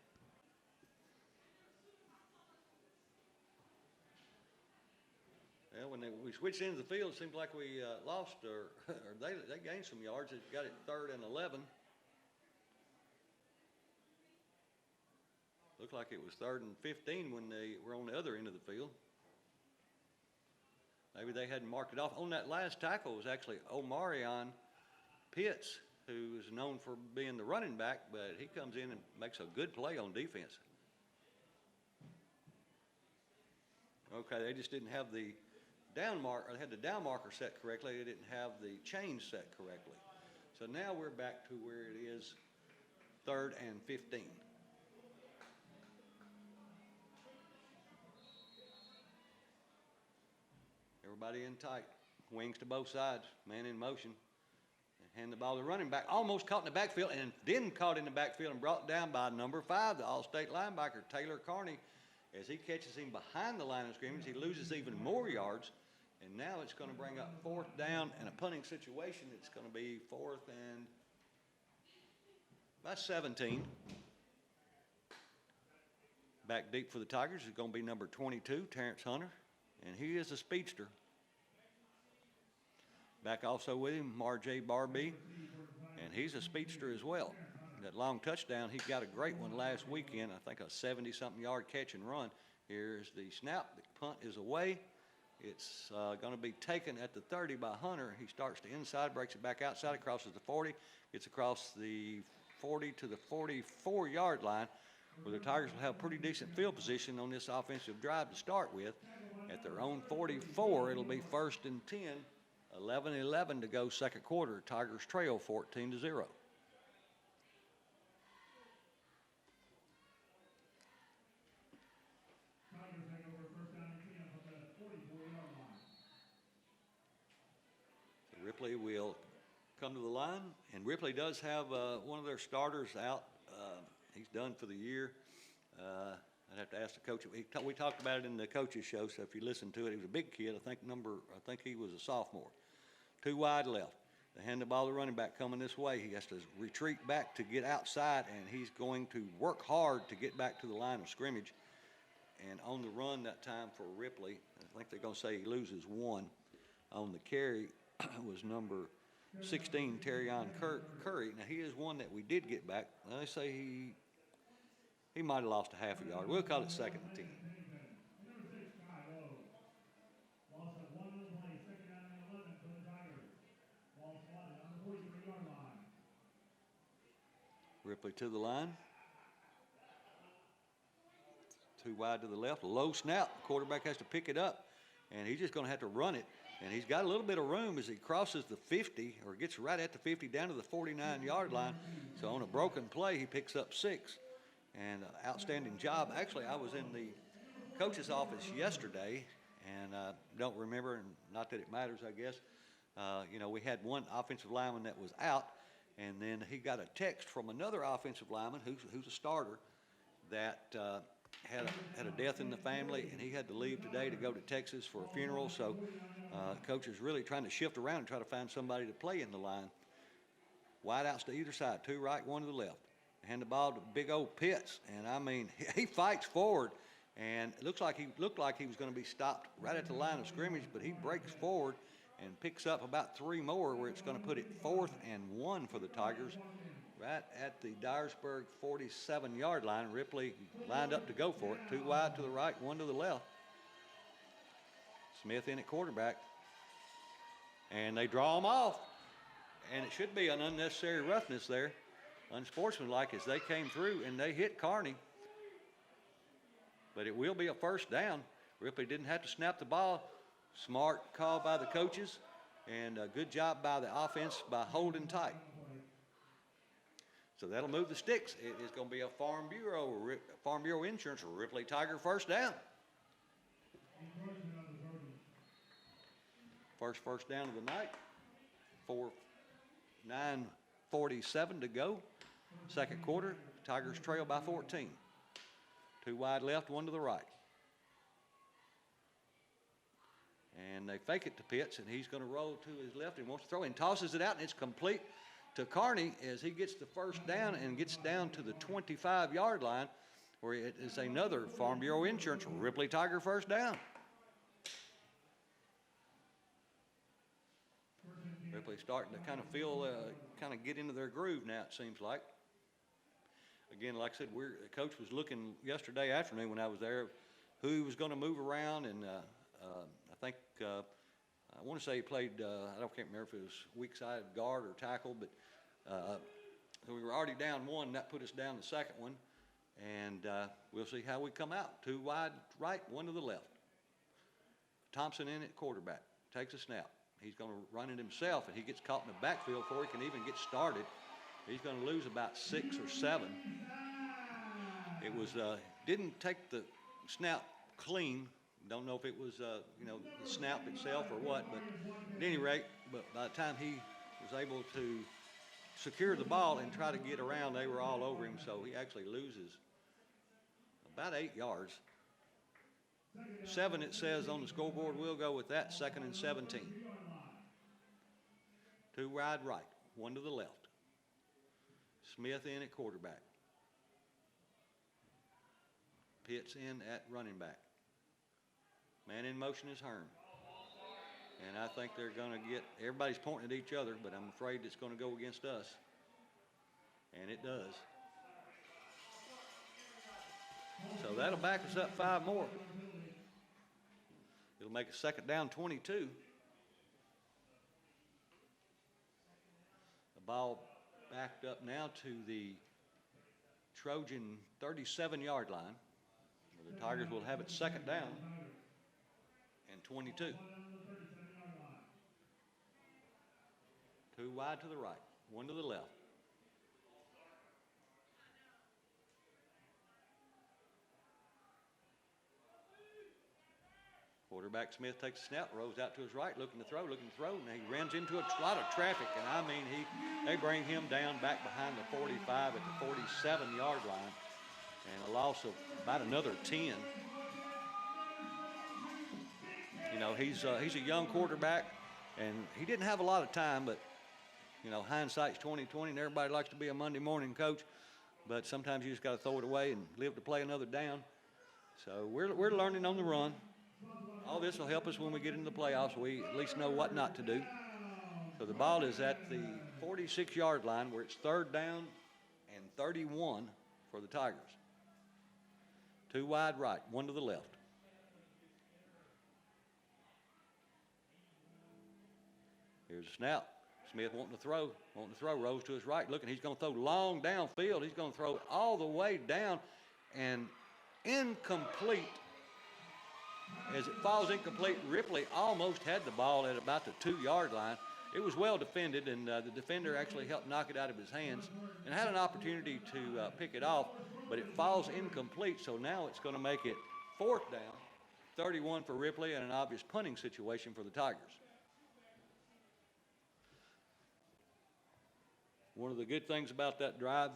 Well, when we switched into the field, it seemed like we lost or they gained some yards. They got it 3rd and 11. Looked like it was 3rd and 15 when they were on the other end of the field. Maybe they hadn't marked it off. On that last tackle was actually Omarion Pitts, who is known for being the running back, but he comes in and makes a good play on defense. Okay, they just didn't have the down marker, they had the down marker set correctly, they didn't have the chain set correctly. So now we're back to where it is 3rd and 15. Everybody in tight, wings to both sides, man in motion. Hand the ball to the running back, almost caught in the backfield, and then caught in the backfield and brought down by number 5, the All-State linebacker, Taylor Carney. As he catches him behind the line of scrimmage, he loses even more yards, and now it's going to bring up 4th down in a punting situation. It's going to be 4th and about 17. Back deep for the Tigers is going to be number 22, Terrence Hunter, and he is a speedster. Back also with him, Marjay Barbie, and he's a speedster as well. That long touchdown, he got a great one last weekend, I think a 70-something yard catch and run. Here's the snap, the punt is away. It's going to be taken at the 30 by Hunter. He starts to inside, breaks it back outside, crosses the 40, gets across the 40 to the 44-yard line, where the Tigers will have pretty decent field position on this offensive drive to start with. At their own 44, it'll be 1st and 10, 11-11 to go second quarter. Tigers trail 14-0. Ripley will come to the line, and Ripley does have one of their starters out. He's done for the year. I'd have to ask the coach. We talked about it in the coaches show, so if you listen to it, he was a big kid. I think he was a sophomore. 2 wide left. They hand the ball to the running back coming this way. He has to retreat back to get outside, and he's going to work hard to get back to the line of scrimmage. And on the run that time for Ripley, I think they're going to say he loses 1. On the carry was number 16, Terrion Curry. Now, he is one that we did get back. They say he might have lost a half a yard. We'll call it 2nd and 10. Ripley to the line. 2 wide to the left. Low snap. The quarterback has to pick it up, and he's just going to have to run it. And he's got a little bit of room as he crosses the 50, or gets right at the 50 down to the 49-yard line. So on a broken play, he picks up 6. And outstanding job. Actually, I was in the coach's office yesterday, and don't remember, and not that it matters, I guess. We had one offensive lineman that was out, and then he got a text from another offensive lineman who's a starter that had a death in the family, and he had to leave today to go to Texas for a funeral. So coach is really trying to shift around and try to find somebody to play in the line. Wide outs to either side, 2 right, 1 to the left. Hand the ball to big old Pitts, and I mean, he fights forward, and it looked like he was going to be stopped right at the line of scrimmage, but he breaks forward and picks up about 3 more, where it's going to put it 4th and 1 for the Tigers, right at the Dyersburg 47-yard line. Ripley lined up to go for it. 2 wide to the right, 1 to the left. Smith in at quarterback, and they draw him off, and it should be an unnecessary roughness there. Unsportsmanlike, as they came through and they hit Carney. But it will be a 1st down. Ripley didn't have to snap the ball. Smart call by the coaches, and a good job by the offense by holding tight. So that'll move the sticks. It is going to be a Farm Bureau Insurance Ripley Tiger 1st down. First down of the night. 9:47 to go. Second quarter, Tigers trail by 14. 2 wide left, 1 to the right. And they fake it to Pitts, and he's going to roll to his left and wants to throw, and tosses it out, and it's complete to Carney as he gets the 1st down and gets down to the 25-yard line, where it is another Farm Bureau Insurance Ripley Tiger 1st down. Ripley starting to kind of get into their groove now, it seems like. Again, like I said, the coach was looking yesterday afternoon when I was there who he was going to move around, and I think I want to say he played, can't remember if it was weak side guard or tackle, but so we were already down one, and that put us down the second one. And we'll see how we come out. 2 wide right, 1 to the left. Thompson in at quarterback, takes a snap. He's going to run it himself, and he gets caught in the backfield before he can even get started. He's going to lose about 6 or 7. It was, didn't take the snap clean. Don't know if it was, the snap itself or what, but at any rate, but by the time he was able to secure the ball and try to get around, they were all over him, so he actually loses about 8 yards. 7, it says on the scoreboard. We'll go with that. 2nd and 17. 2 wide right, 1 to the left. Smith in at quarterback. Pitts in at running back. Man in motion is Hearn. And I think they're going to get, everybody's pointing at each other, but I'm afraid it's going to go against us. And it does. So that'll back us up 5 more. It'll make a 2nd down 22. The ball backed up now to the Trojan 37-yard line. Where the Tigers will have it 2nd down and 22. 2 wide to the right, 1 to the left. Quarterback Smith takes a snap, rolls out to his right, looking to throw, and he runs into a lot of traffic, and I mean, they bring him down back behind the 45 at the 47-yard line, and a loss of about another 10. You know, he's a young quarterback, and he didn't have a lot of time, but you know, hindsight's 20/20, and everybody likes to be a Monday morning coach, but sometimes you just got to throw it away and live to play another down. So we're learning on the run. All this will help us when we get into the playoffs. We at least know what not to do. So the ball is at the 46-yard line where it's 3rd down and 31 for the Tigers. 2 wide right, 1 to the left. Here's a snap. Smith wanting to throw, rolls to his right, looking, he's going to throw long downfield. He's going to throw it all the way down and incomplete. As it falls incomplete, Ripley almost had the ball at about the 2-yard line. It was well defended, and the defender actually helped knock it out of his hands and had an opportunity to pick it off, but it falls incomplete, so now it's going to make it 4th down, 31 for Ripley, and an obvious punting situation for the Tigers. One of the good things about that drive,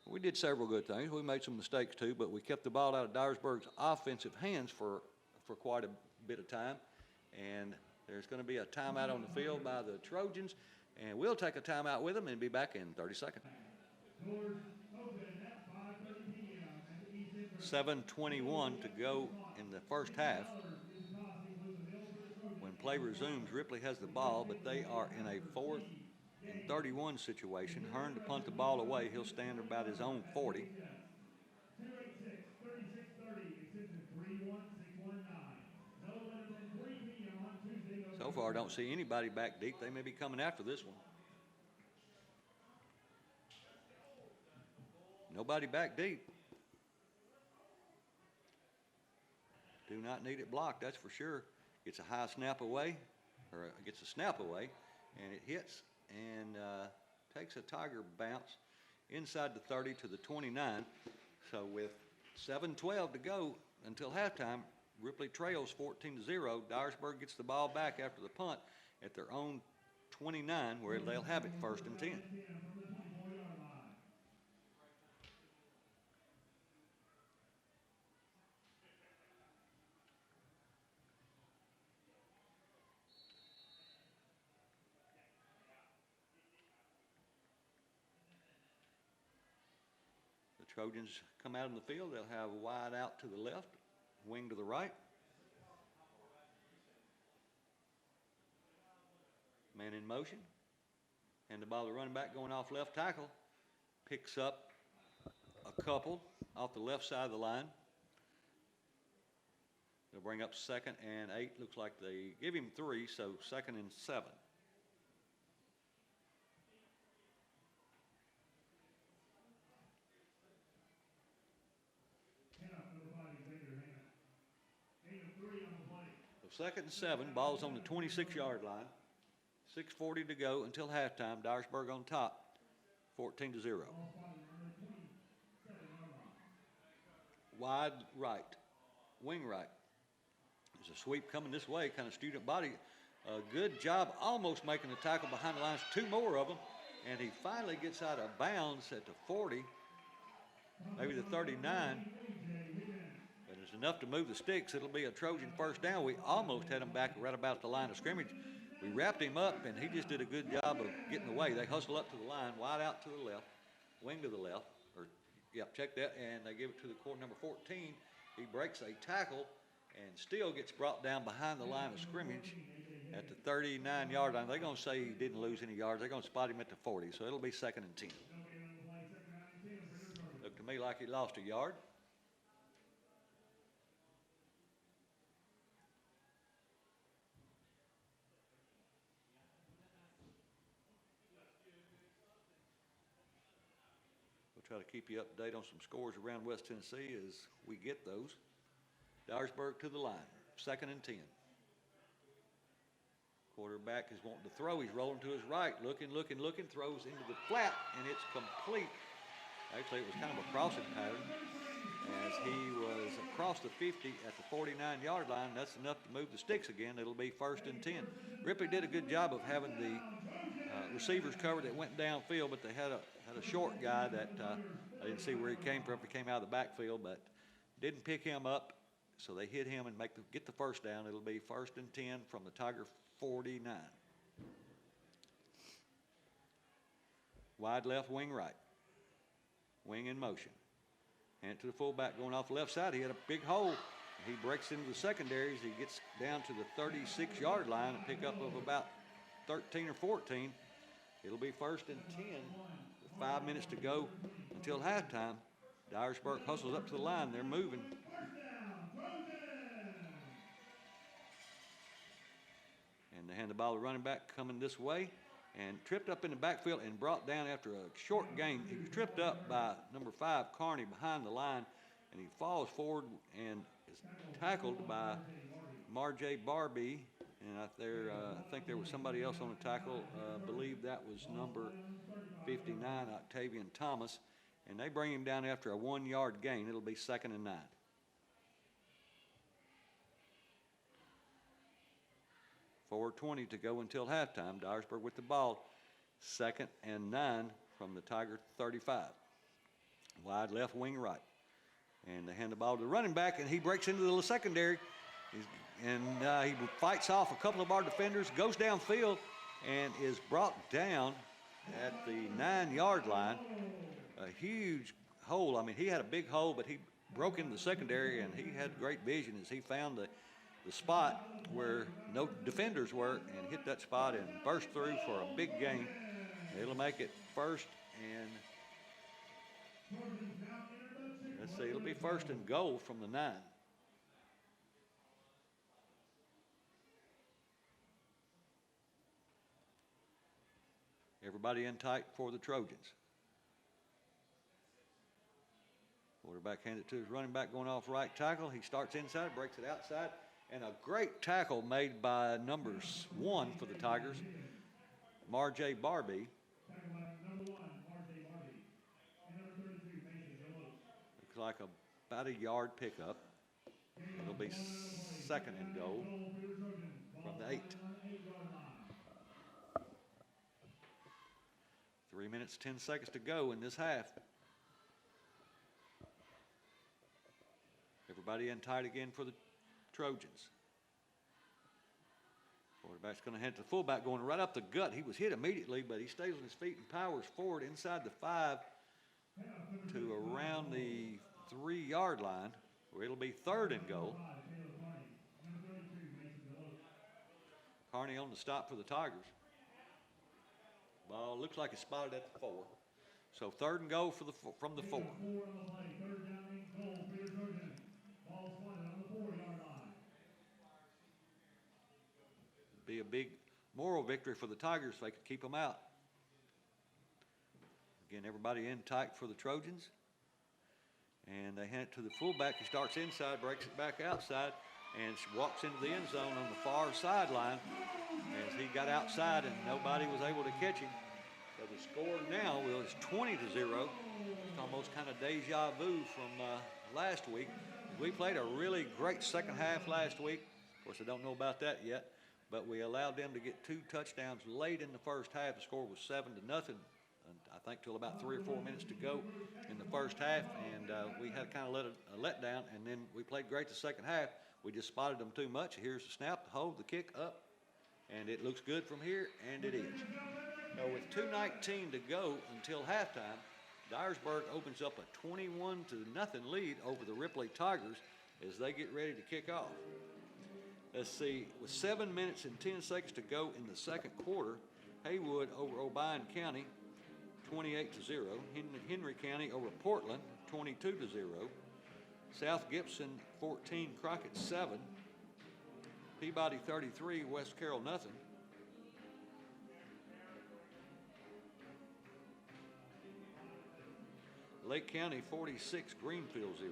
we did several good things. We made some mistakes too, but we kept the ball out of Dyersburg's offensive hands for quite a bit of time. And there's going to be a timeout on the field by the Trojans, and we'll take a timeout with them and be back in 30 seconds. 7:21 to go in the first half. When play resumes, Ripley has the ball, but they are in a 4th and 31 situation. Hearn to punt the ball away. He'll stand about his own 40. So far, don't see anybody back deep. They may be coming after this one. Nobody back deep. Do not need it blocked, that's for sure. Gets a high snap away, or gets a snap away, and it hits and takes a Tiger bounce inside the 30 to the 29. So with 7:12 to go until halftime, Ripley trails 14-0. Dyersburg gets the ball back after the punt at their own 29, where they'll have it 1st and 10. The Trojans come out in the field. They'll have wide out to the left, wing to the right. Man in motion. And the ball, the running back going off left tackle, picks up a couple off the left side of the line. They'll bring up 2nd and 8. Looks like they give him 3, so 2nd and 7. So 2nd and 7, ball's on the 26-yard line. 6:40 to go until halftime. Dyersburg on top, 14-0. Wide right, wing right. There's a sweep coming this way, kind of student body. A good job almost making the tackle behind the lines. 2 more of them, and he finally gets out of bounds at the 40, maybe the 39. But it's enough to move the sticks. It'll be a Trojan first down. We almost had him back right about the line of scrimmage. We wrapped him up, and he just did a good job of getting away. They hustle up to the line, wide out to the left, wing to the left, or, yep, check that, and they give it to the quarter number 14. He breaks a tackle and still gets brought down behind the line of scrimmage at the 39-yard line. They're going to say he didn't lose any yards. They're going to spot him at the 40, so it'll be 2nd and 10. Looked to me like he lost a yard. Try to keep you up to date on some scores around West Tennessee as we get those. Dyersburg to the line, 2nd and 10. Quarterback is wanting to throw. He's rolling to his right, looking, throws into the flat, and it's complete. Actually, it was kind of a crossing pattern as he was across the 50 at the 49-yard line. That's enough to move the sticks again. It'll be 1st and 10. Ripley did a good job of having the receivers covered that went downfield, but they had a short guy that I didn't see where he came from. He came out of the backfield, but didn't pick him up, so they hit him and get the first down. It'll be 1st and 10 from the Tiger 49. Wide left, wing right. Wing in motion. Hand it to the fullback going off the left side. He had a big hole. He breaks into the secondaries. He gets down to the 36-yard line, a pickup of about 13 or 14. It'll be 1st and 10 with 5 minutes to go until halftime. Dyersburg hustles up to the line. They're moving. And they hand the ball to the running back coming this way and tripped up in the backfield and brought down after a short gain. He was tripped up by number 5, Carney, behind the line, and he falls forward and is tackled by Marjay Barbie. And I think there was somebody else on the tackle. I believe that was number 59, Octavian Thomas. And they bring him down after a 1-yard gain. It'll be 2nd and 9. $4:20 to go until halftime. Dyersburg with the ball. 2nd and 9 from the Tiger 35. Wide left, wing right. And they hand the ball to the running back, and he breaks into the secondary. He fights off a couple of our defenders, goes downfield, and is brought down at the 9-yard line. A huge hole. I mean, he had a big hole, but he broke into the secondary, and he had great vision as he found the spot where no defenders were and hit that spot and burst through for a big gain. It'll make it 1st and, let's see, it'll be 1st and goal from the 9. Everybody in tight for the Trojans. Quarterback hands it to his running back going off right tackle. He starts inside, breaks it outside, and a great tackle made by numbers 1 for the Tigers, Marjay Barbie. Looks like about a yard pickup. It'll be 2nd and goal from the 8. 3 minutes, 10 seconds to go in this half. Everybody in tight again for the Trojans. Quarterback's going to hand it to the fullback going right up the gut. He was hit immediately, but he stays on his feet and powers forward inside the 5 to around the 3-yard line, where it'll be 3rd and goal. Carney on the stop for the Tigers. Ball looks like it's spotted at the 4. So 3rd and goal from the 4. be a big moral victory for the Tigers if they could keep them out. Again, everybody in tight for the Trojans. And they hand it to the fullback. He starts inside, breaks it back outside, and walks into the end zone on the far sideline as he got outside and nobody was able to catch him. So the score now is 20-0. It's almost kind of deja vu from last week. We played a really great second half last week. Of course, I don't know about that yet, but we allowed them to get 2 touchdowns late in the first half. The score was 7-0. I think till about 3 or 4 minutes to go in the first half, and we had kind of a letdown, and then we played great the second half. We just spotted them too much. Here's the snap, the hold, the kick up, and it looks good from here, and it is. Now with 2:19 to go until halftime, Dyersburg opens up a 21-0 lead over the Ripley Tigers as they get ready to kick off. Let's see, with 7 minutes and 10 seconds to go in the second quarter, Haywood over Obion County, 28-0. Henry County over Portland, 22-0. South Gibson 14, Crockett 7. Peabody 33, West Carroll nothing. Lake County 46, Greenfield 0.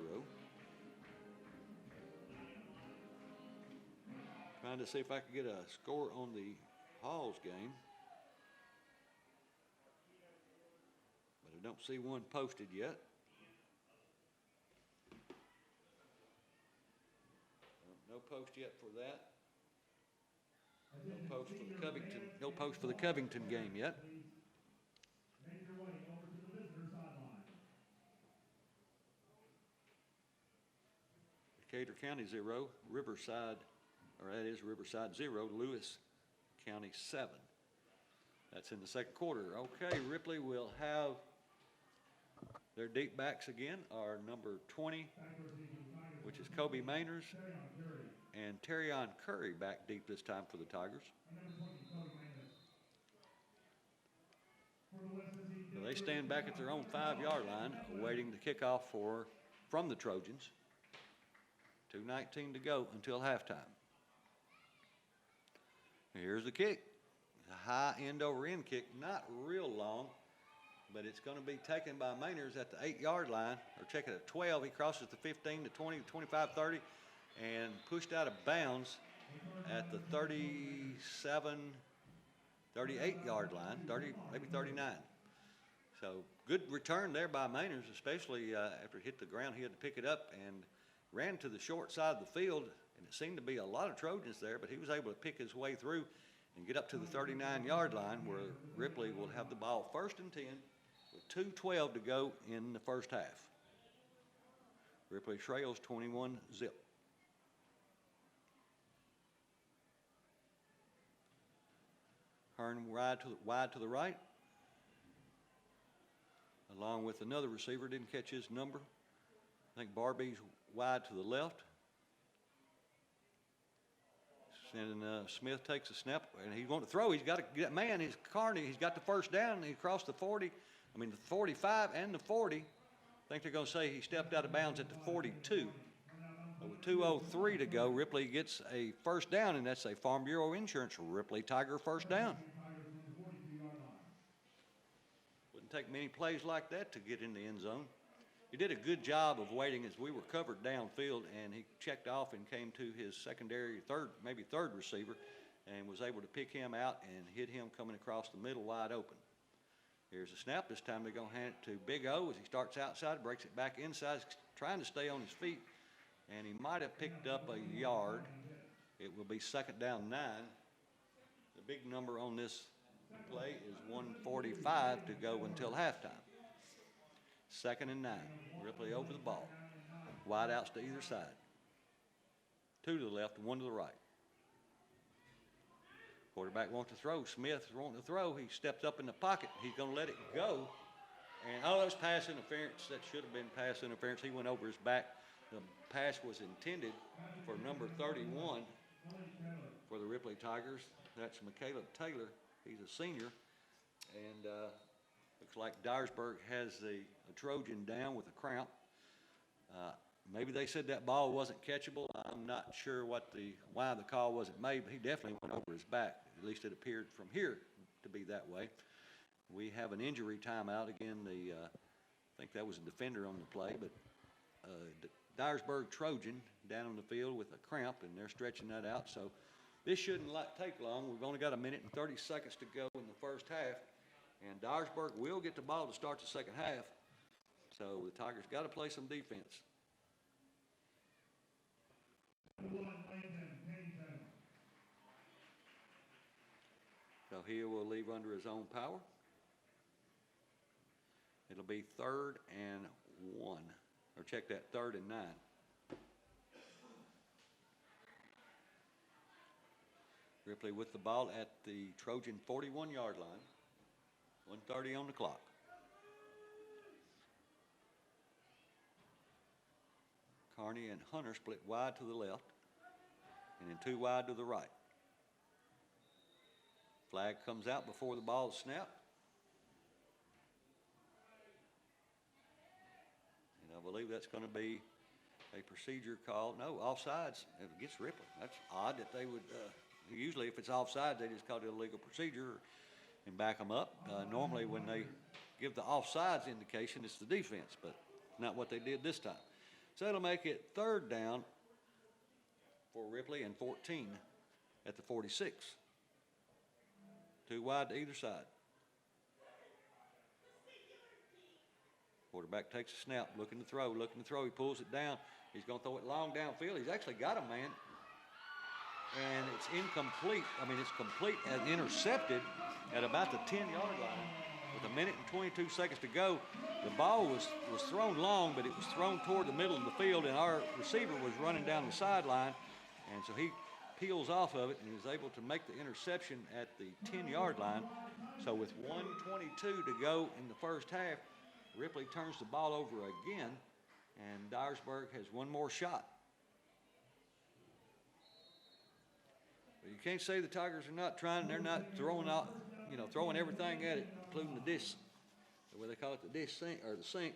Trying to see if I can get a score on the Halls game. But I don't see one posted yet. No post yet for that. No post for the Covington. No post for the Covington game yet. Make your way over to the visitor sideline. Decatur County 0, Riverside, or that is Riverside 0, Lewis County 7. That's in the second quarter. Okay, Ripley will have their deep backs again, are number 20, which is Kobe Mainers, and Terrion Curry back deep this time for the Tigers. So they stand back at their own 5-yard line, awaiting the kickoff from the Trojans. 2:19 to go until halftime. Here's the kick. A high end over end kick, not real long, but it's going to be taken by Mainers at the 8-yard line, or check it at 12. He crosses the 15 to 20, 25, 30, and pushed out of bounds at the 37, 38-yard line, 30, maybe 39. So good return there by Mainers, especially after it hit the ground. He had to pick it up and ran to the short side of the field, and it seemed to be a lot of Trojans there, but he was able to pick his way through and get up to the 39-yard line where Ripley will have the ball 1st and 10 with 2:12 to go in the first half. Ripley trails 21-0. Hearn wide to the right, along with another receiver, didn't catch his number. I think Barbie's wide to the left. And Smith takes a snap, and he's going to throw. He's got to get man. He's Carney. He's got the first down. He crossed the 40. I mean the 45 and the 40. I think they're going to say he stepped out of bounds at the 42. With 2:03 to go, Ripley gets a first down, and that's a Farm Bureau Insurance Ripley Tiger first down. Wouldn't take many plays like that to get in the end zone. He did a good job of waiting as we were covered downfield, and he checked off and came to his secondary, maybe third receiver, and was able to pick him out and hit him coming across the middle wide open. Here's a snap. This time they're going to hand it to Big O as he starts outside, breaks it back inside, trying to stay on his feet, and he might have picked up a yard. It will be 2nd down 9. The big number on this play is 1:45 to go until halftime. 2nd and 9. Ripley over the ball. Wide outs to either side. 2 to the left, 1 to the right. Quarterback wants to throw. Smith is wanting to throw. He steps up in the pocket. He's going to let it go. And that was pass interference. That should have been pass interference. He went over his back. The pass was intended for number 31 for the Ripley Tigers. That's McCaleb Taylor. He's a senior. And looks like Dyersburg has a Trojan down with a cramp. maybe they said that ball wasn't catchable. I'm not sure why the call wasn't made, but he definitely went over his back. At least it appeared from here to be that way. We have an injury timeout. Again, I think that was a defender on the play, but Dyersburg Trojan down on the field with a cramp, and they're stretching that out. So this shouldn't take long. We've only got 1 minute and 30 seconds to go in the first half, and Dyersburg will get the ball to start the second half. So the Tigers got to play some defense. So here will leave under his own power. It'll be 3rd and 1, or check that, 3rd and 9. Ripley with the ball at the Trojan 41-yard line. 1:30 on the clock. Carney and Hunter split wide to the left, and then 2 wide to the right. Flag comes out before the ball is snapped. And I believe that's going to be a procedure call. No, offsides against Ripley. That's odd that they would, usually if it's offside, they just call it illegal procedure and back them up. Normally when they give the offsides indication, it's the defense, but not what they did this time. So it'll make it 3rd down for Ripley and 14 at the 46. 2 wide to either side. Quarterback takes a snap, looking to throw. He pulls it down. He's going to throw it long downfield. He's actually got a man. And it's incomplete. I mean, it's complete and intercepted at about the 10-yard line. With 1 minute and 22 seconds to go, the ball was thrown long, but it was thrown toward the middle of the field, and our receiver was running down the sideline. And so he peels off of it and is able to make the interception at the 10-yard line. So with 1:22 to go in the first half, Ripley turns the ball over again, and Dyersburg has one more shot. But you can't say the Tigers are not trying. They're not throwing out, throwing everything at it, including the dish, what they call it, the dish sink, or the sink,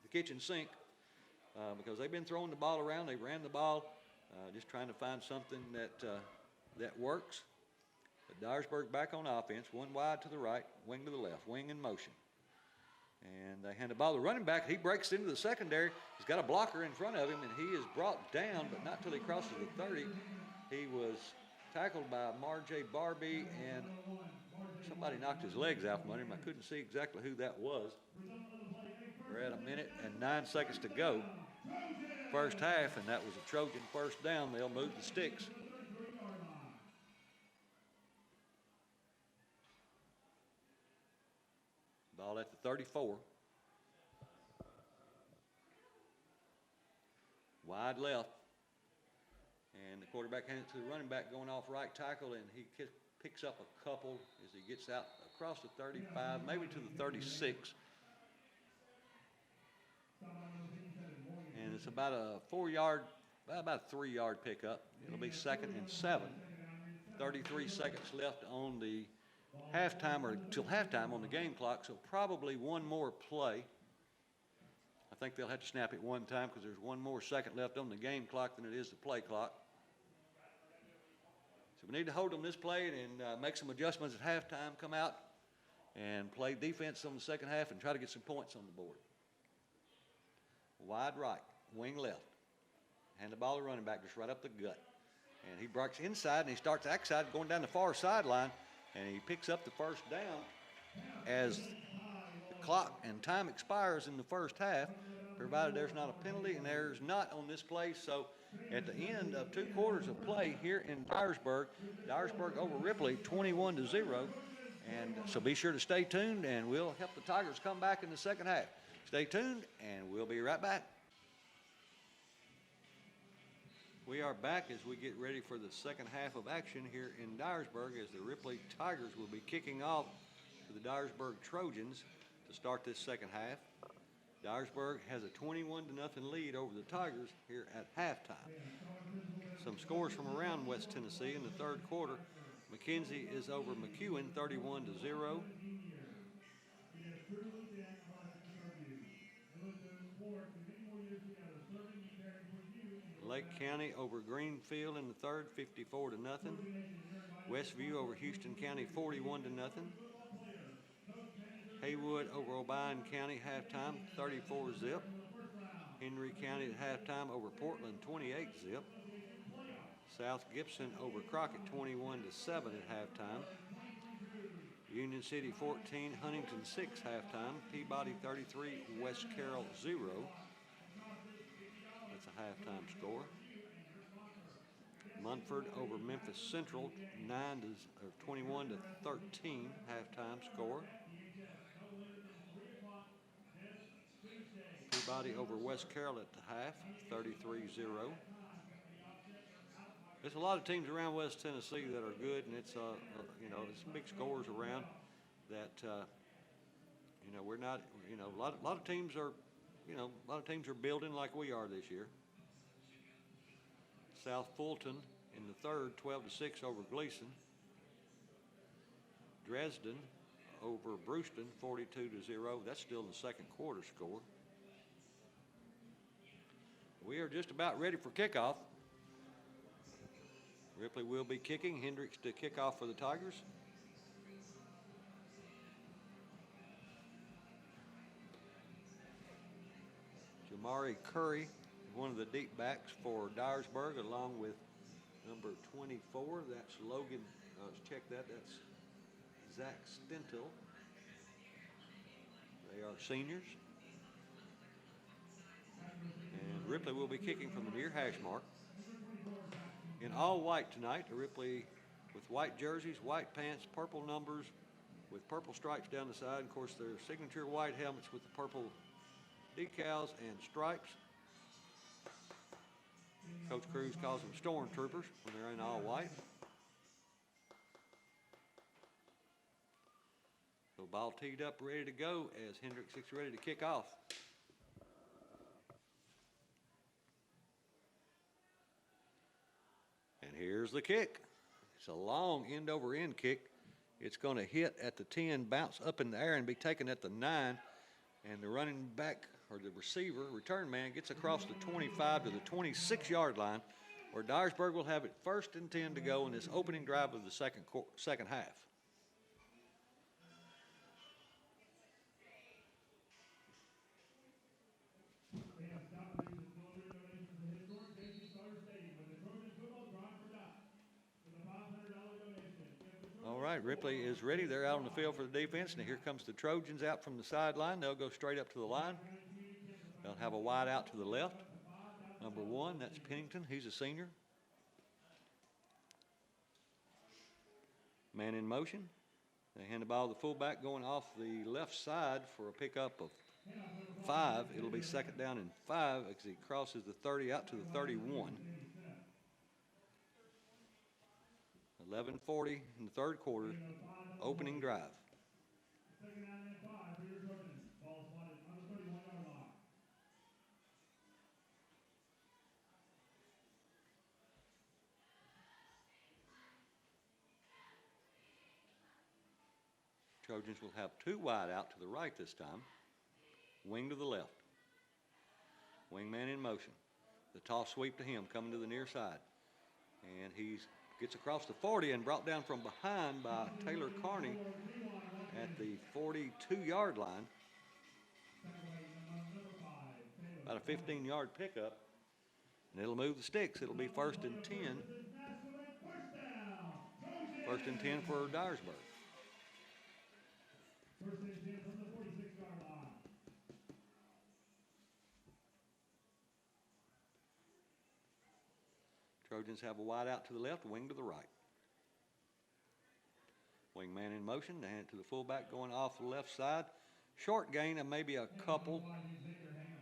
the kitchen sink, because they've been throwing the ball around. They ran the ball. Just trying to find something that works. But Dyersburg back on offense, 1 wide to the right, wing to the left, wing in motion. And they hand the ball to the running back. He breaks into the secondary. He's got a blocker in front of him, and he is brought down, but not till he crosses the 30. He was tackled by Marjay Barbie, and somebody knocked his legs out from under him. I couldn't see exactly who that was. We're at 1 minute and 9 seconds to go. First half, and that was a Trojan first down. They'll move the sticks. Ball at the 34. Wide left. And the quarterback hands it to the running back going off right tackle, and he picks up a couple as he gets out across the 35, maybe to the 36. And it's about a 4-yard, about a 3-yard pickup. It'll be 2nd and 7. 33 seconds left on the halftime, or till halftime on the game clock, so probably one more play. I think they'll have to snap it one time because there's one more second left on the game clock than it is the play clock. So we need to hold them this play and make some adjustments at halftime, come out and play defense on the second half and try to get some points on the board. Wide right, wing left. Hand the ball to running back just right up the gut. And he breaks inside and he starts outside going down the far sideline, and he picks up the first down as the clock and time expires in the first half, provided there's not a penalty, and there's not on this play. So at the end of 2 quarters of play here in Dyersburg over Ripley 21-0. And so be sure to stay tuned, and we'll help the Tigers come back in the second half. Stay tuned, and we'll be right back. We are back as we get ready for the second half of action here in Dyersburg, as the Ripley Tigers will be kicking off to the Dyersburg Trojans to start this second half. Dyersburg has a 21-0 lead over the Tigers here at halftime. Some scores from around West Tennessee in the third quarter. McKenzie is over McEwen 31-0. Lake County over Greenfield in the third, 54 to nothing. Westview over Houston County, 41 to nothing. Haywood over Obion County halftime, 34 zip. Henry County at halftime over Portland, 28 zip. South Gibson over Crockett, 21 to 7 at halftime. Union City 14, Huntington 6 halftime. Peabody 33, West Carroll 0. That's a halftime score. Munford over Memphis Central 21 to 13 halftime score. Peabody over West Carroll at the half 33-0. There's a lot of teams around West Tennessee that are good, and it's there's some big scores around that we're not, a lot of teams are building like we are this year. South Fulton in the third, 12 to 6 over Gleason. Dresden over Brewston, 42 to 0. That's still the second quarter score. We are just about ready for kickoff. Ripley will be kicking. Hendricks to kick off for the Tigers. Jamari Curry, one of the deep backs for Dyersburg, along with number 24. That's Logan. Let's check that. That's Zach Stentel. They are seniors. And Ripley will be kicking from the near hash mark. In all white tonight, the Ripley with white jerseys, white pants, purple numbers with purple stripes down the side. Of course, their signature white helmets with the purple decals and stripes. Coach Cruz calls them stormtroopers when they're in all white. So ball teed up, ready to go as Hendricks gets ready to kick off. And here's the kick. It's a long end over end kick. It's going to hit at the 10, bounce up in the air and be taken at the 9. And the running back or the receiver, return man, gets across the 25 to the 26-yard line, where Dyersburg will have it 1st and 10 to go in this opening drive of the second half. All right, Ripley is ready. They're out on the field for the defense, and here comes the Trojans out from the sideline. They'll go straight up to the line. They'll have a wide out to the left. Number 1, that's Pennington. He's a senior. Man in motion. They hand the ball to the fullback going off the left side for a pickup of 5. It'll be 2nd down and 5 as he crosses the 30 out to the 31. 11:40 in the third quarter, opening drive. Trojans will have 2 wide out to the right this time. Wing to the left. Wingman in motion. The toss sweep to him, coming to the near side. And he gets across the 40 and brought down from behind by Taylor Carney at the 42-yard line. About a 15-yard pickup. And it'll move the sticks. It'll be 1st and 10. 1st and 10 for Dyersburg. 1st and 10 from the 46-yard line. Trojans have a wide out to the left, wing to the right. Wingman in motion, they hand it to the fullback going off the left side. Short gain of maybe a couple.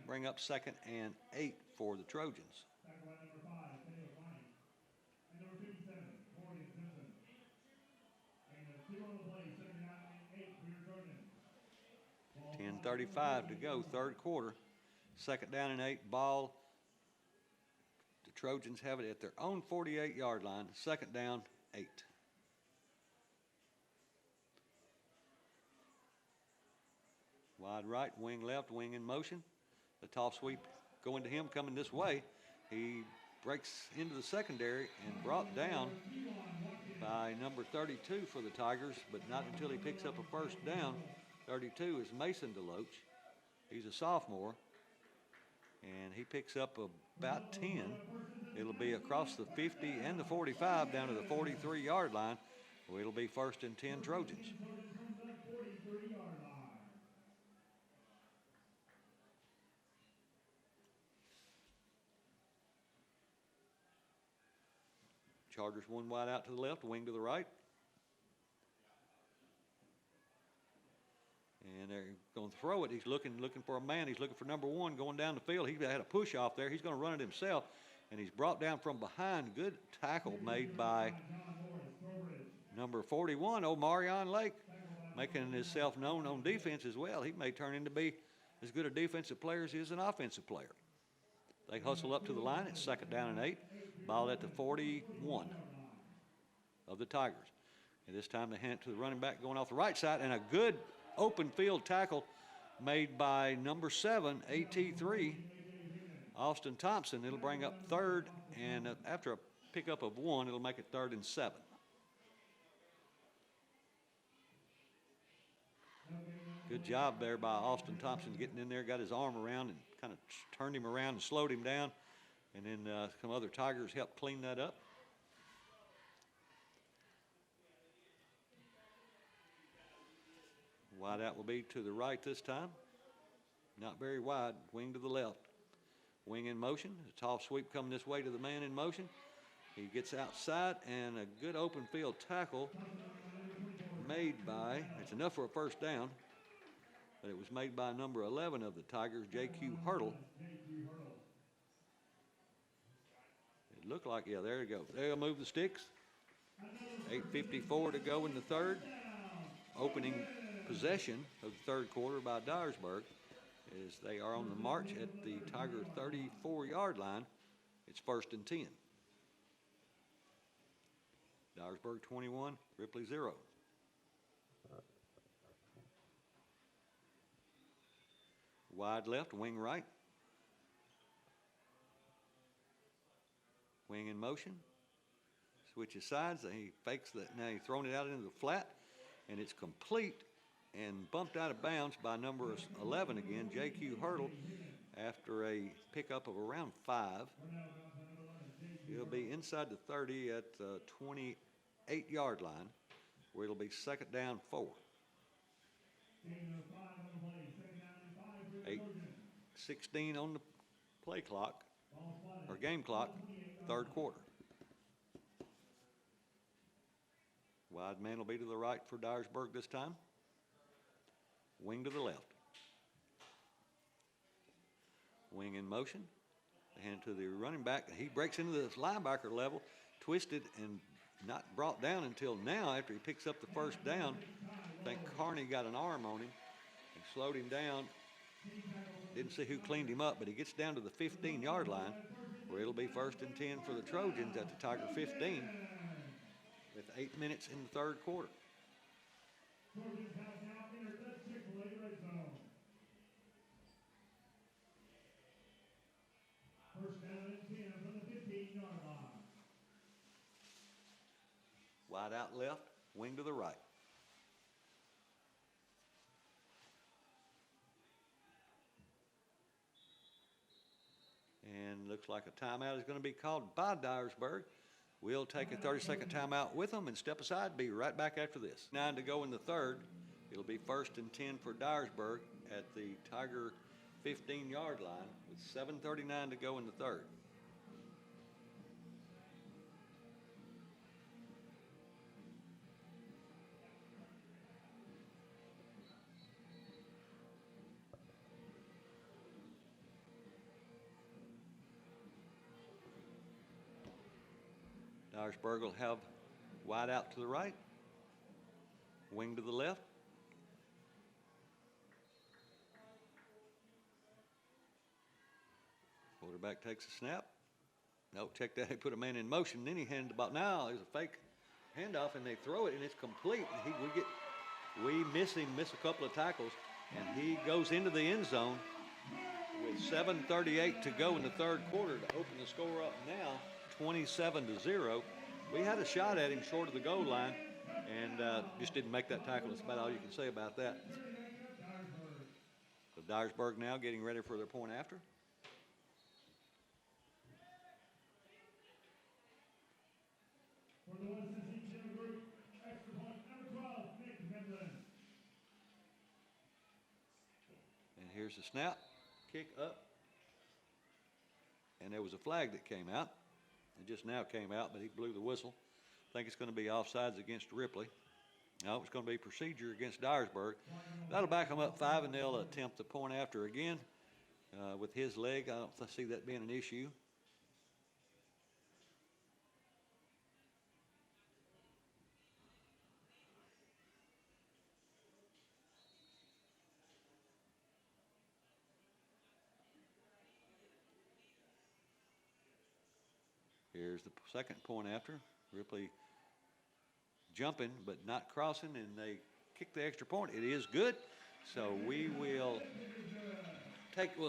Bring up 2nd and 8 for the Trojans. Tackle by number 5, Taylor Carney. And number 57, Morgan Simpson. And the 2 on the play, 2nd down and 8 for your Trojans. 10:35 to go, third quarter. 2nd down and 8, ball. The Trojans have it at their own 48-yard line, 2nd down, 8. Wide right, wing left, wing in motion. The toss sweep going to him, coming this way. He breaks into the secondary and brought down by number 32 for the Tigers, but not until he picks up a first down. 32 is Mason DeLoach. He's a sophomore, and he picks up about 10. It'll be across the 50 and the 45 down to the 43-yard line, where it'll be 1st and 10 Trojans. Chargers one wide out to the left, wing to the right. And they're going to throw it. He's looking for a man. He's looking for number 1 going down the field. He had a push off there. He's going to run it himself, and he's brought down from behind. Good tackle made by number 41, Omarion Lake, making himself known on defense as well. He may turn into be as good a defensive player as he is an offensive player. They hustle up to the line. It's 2nd down and 8. Ball at the 41 of the Tigers. And this time they hand it to the running back going off the right side, and a good open field tackle made by number 7, AT3, Austin Thompson. It'll bring up 3rd, and after a pickup of 1, it'll make it 3rd and 7. Good job there by Austin Thompson getting in there, got his arm around and kind of turned him around and slowed him down. And then some other Tigers helped clean that up. Wide out will be to the right this time. Not very wide, wing to the left. Wing in motion, a tall sweep coming this way to the man in motion. He gets outside, and a good open field tackle made by, it's enough for a first down, but it was made by number 11 of the Tigers, J.Q. Hurdle. It looked like, yeah, there you go. They'll move the sticks. 8:54 to go in the 3rd. Opening possession of the 3rd quarter by Dyersburg, as they are on the march at the Tiger 34-yard line. It's 1st and 10. Dyersburg 21, Ripley 0. Wide left, wing right. Wing in motion. Switches sides. He fakes that. Now he's thrown it out into the flat, and it's complete and bumped out of bounds by number 11 again, J.Q. Hurdle, after a pickup of around 5. He'll be inside the 30 at the 28-yard line, where it'll be 2nd down 4. 8:16 on the play clock, or game clock, 3rd quarter. Wide man will be to the right for Dyersburg this time. Wing to the left. Wing in motion. Hand to the running back. He breaks into the linebacker level, twisted and not brought down until now after he picks up the first down. I think Carney got an arm on him and slowed him down. Didn't see who cleaned him up, but he gets down to the 15-yard line, where it'll be 1st and 10 for the Trojans at the Tiger 15 with 8 minutes in the 3rd quarter. Trojans have now entered the Chick-fil-A red zone. 1st down and 10 from the 15-yard line. Wide out left, wing to the right. And looks like a timeout is going to be called by Dyersburg. We'll take a 30-second timeout with them and step aside. Be right back after this. 9 to go in the 3rd. It'll be 1st and 10 for Dyersburg at the Tiger 15-yard line with 7:39 to go in the 3rd. Dyersburg will have wide out to the right, wing to the left. Quarterback takes a snap. No, check that. He put a man in motion. Then he handed the ball. Now there's a fake handoff, and they throw it, and it's complete. We miss him, miss a couple of tackles, and he goes into the end zone with 7:38 to go in the third quarter to open the score up now, 27-0. We had a shot at him short of the goal line and just didn't make that tackle. That's about all you can say about that. So Dyersburg now getting ready for their point after. For the West Tennessee Channel Group, extra point number 12, Nick Midland. And here's the snap, kick up. And there was a flag that came out. It just now came out, but he blew the whistle. I think it's going to be offsides against Ripley. No, it's going to be procedure against Dyersburg. That'll back them up 5, and they'll attempt the point after again. With his leg, I don't see that being an issue. Here's the second point after. Ripley jumping but not crossing, and they kick the extra point. It is good. So we'll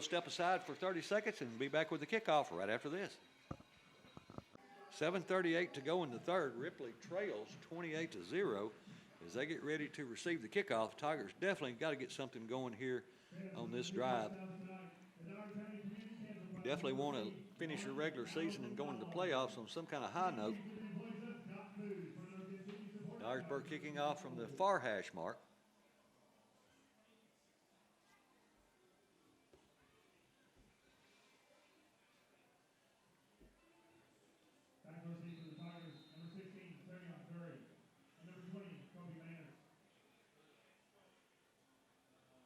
step aside for 30 seconds and be back with the kickoff right after this. 7:38 to go in the third. Ripley trails 28-0 as they get ready to receive the kickoff. Tigers definitely got to get something going here on this drive. Definitely want to finish your regular season and go into the playoffs on some kind of high note. Dyersburg kicking off from the far hash mark. Back row seat for the Tigers, number 16, Terry Curry, and number 20, Kobe Manners.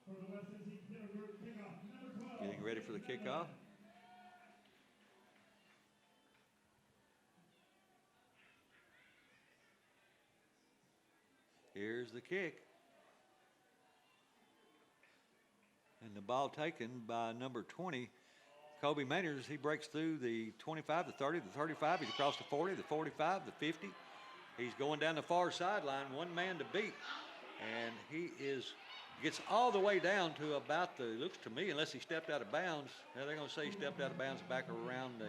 For the West Tennessee Channel Group, kickoff, number 12. Getting ready for the kickoff. Here's the kick. And the ball taken by number 20, Kobe Manners. He breaks through the 25, the 30, the 35. He's across the 40, the 45, the 50. He's going down the far sideline, one man to beat. And he gets all the way down to about it looks to me, unless he stepped out of bounds. Now they're going to say he stepped out of bounds back around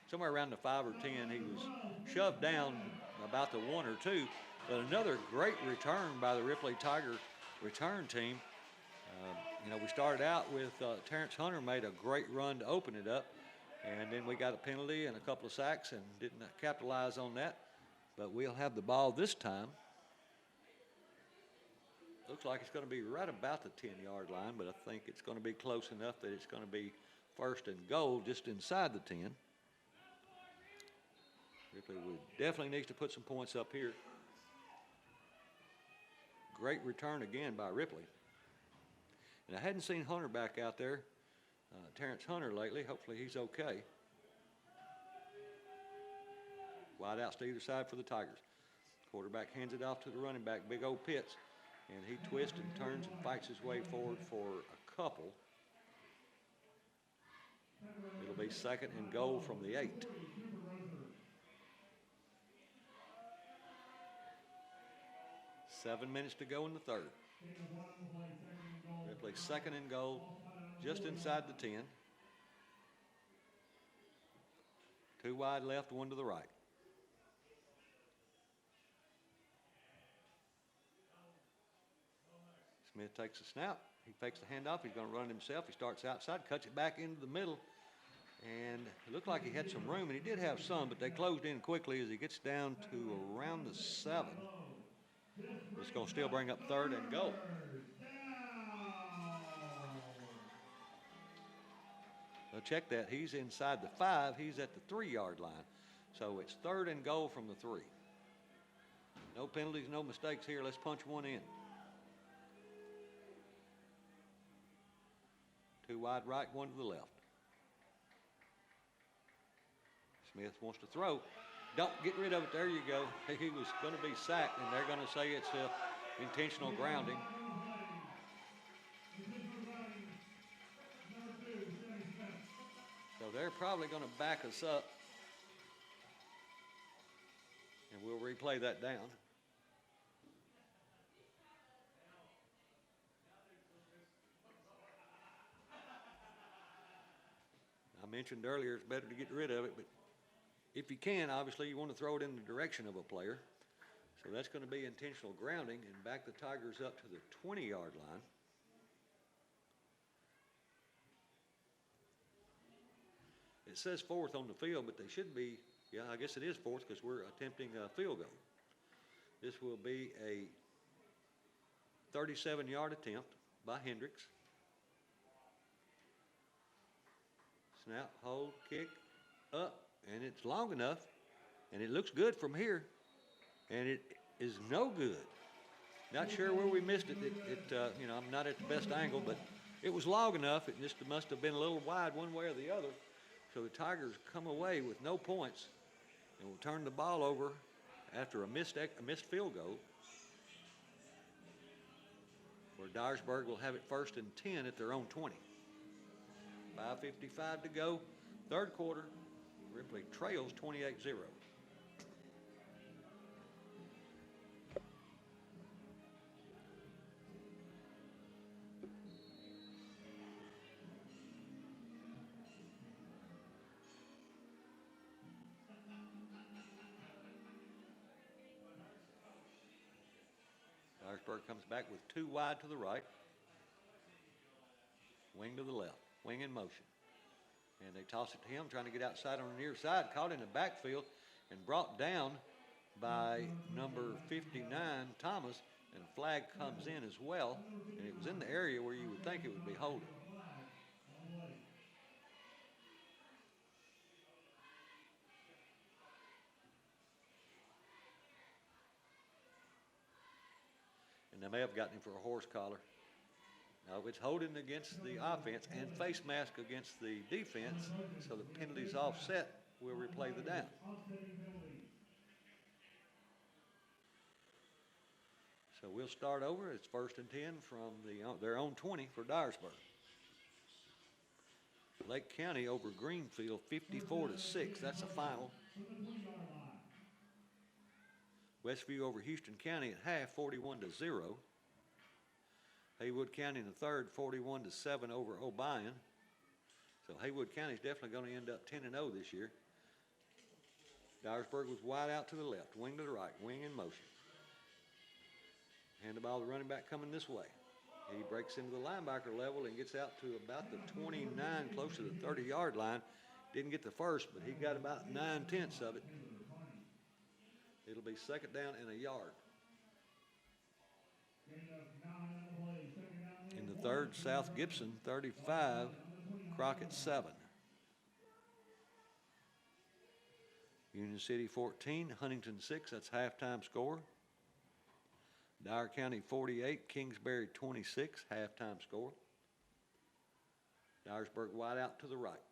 somewhere around the 5 or 10. He was shoved down about the 1 or 2. But another great return by the Ripley Tiger return team. We started out with Terrence Hunter made a great run to open it up. And then we got a penalty and a couple of sacks and didn't capitalize on that. But we'll have the ball this time. Looks like it's going to be right about the 10-yard line, but I think it's going to be close enough that it's going to be 1st and goal just inside the 10. Ripley definitely needs to put some points up here. Great return again by Ripley. And I hadn't seen Hunter back out there, Terrence Hunter, lately. Hopefully he's okay. Wide outs to either side for the Tigers. Quarterback hands it off to the running back, big old Pitts. And he twists and turns and fights his way forward for a couple. It'll be 2nd and goal from the 8. Seven minutes to go in the third. Ripley 2nd and goal, just inside the 10. 2 wide left, 1 to the right. Smith takes a snap. He fakes the handoff. He's going to run himself. He starts outside, cuts it back into the middle. And it looked like he had some room, and he did have some, but they closed in quickly as he gets down to around the 7. It's going to still bring up 3rd and goal. So check that. He's inside the 5. He's at the 3-yard line. So it's 3rd and goal from the 3. No penalties, no mistakes here. Let's punch one in. 2 wide right, 1 to the left. Smith wants to throw. Don't get rid of it. There you go. He was going to be sacked, and they're going to say it's intentional grounding. So they're probably going to back us up, and we'll replay that down. mentioned earlier, it's better to get rid of it, but if you can, obviously, you want to throw it in the direction of a player. So that's going to be intentional grounding and back the Tigers up to the 20-yard line. It says fourth on the field, but they should be, yeah, I guess it is fourth because we're attempting a field goal. This will be a 37-yard attempt by Hendricks. Snap, hold, kick, up, and it's long enough, and it looks good from here, and it is no good. Not sure where we missed it. You know, I'm not at the best angle, but it was long enough. It just must have been a little wide one way or the other. So the Tigers come away with no points and will turn the ball over after a missed field goal, where Dyersburg will have it 1st and 10 at their own 20. 5:55 to go, third quarter. Ripley trails 28-0. Dyersburg comes back with 2 wide to the right. Wing to the left. Wing in motion. And they toss it to him, trying to get outside on the near side. Caught in the backfield and brought down by number 59, Thomas. And a flag comes in as well. And it was in the area where you would think it would be holding. And they may have gotten him for a horse collar. No, it's holding against the offense and face mask against the defense, so the penalties offset. We'll replay the down. So we'll start over. It's 1st and 10 from their own 20 for Dyersburg. Lake County over Greenfield 54-6. That's the final. Westview over Houston County at half 41-0. Haywood County in the third 41-7 over Obion. So Haywood County is definitely going to end up 10-0 this year. Dyersburg was wide out to the left, wing to the right, wing in motion. Hand the ball to the running back coming this way. He breaks into the linebacker level and gets out to about the 29, close to the 30-yard line. Didn't get the first, but he got about 9/10 of it. It'll be 2nd down and a yard. In the third, South Gibson 35, Crockett 7. Union City 14, Huntington 6, that's halftime score. Dyer County 48, Kingsbury 26, halftime score. Dyersburg wide out to the right,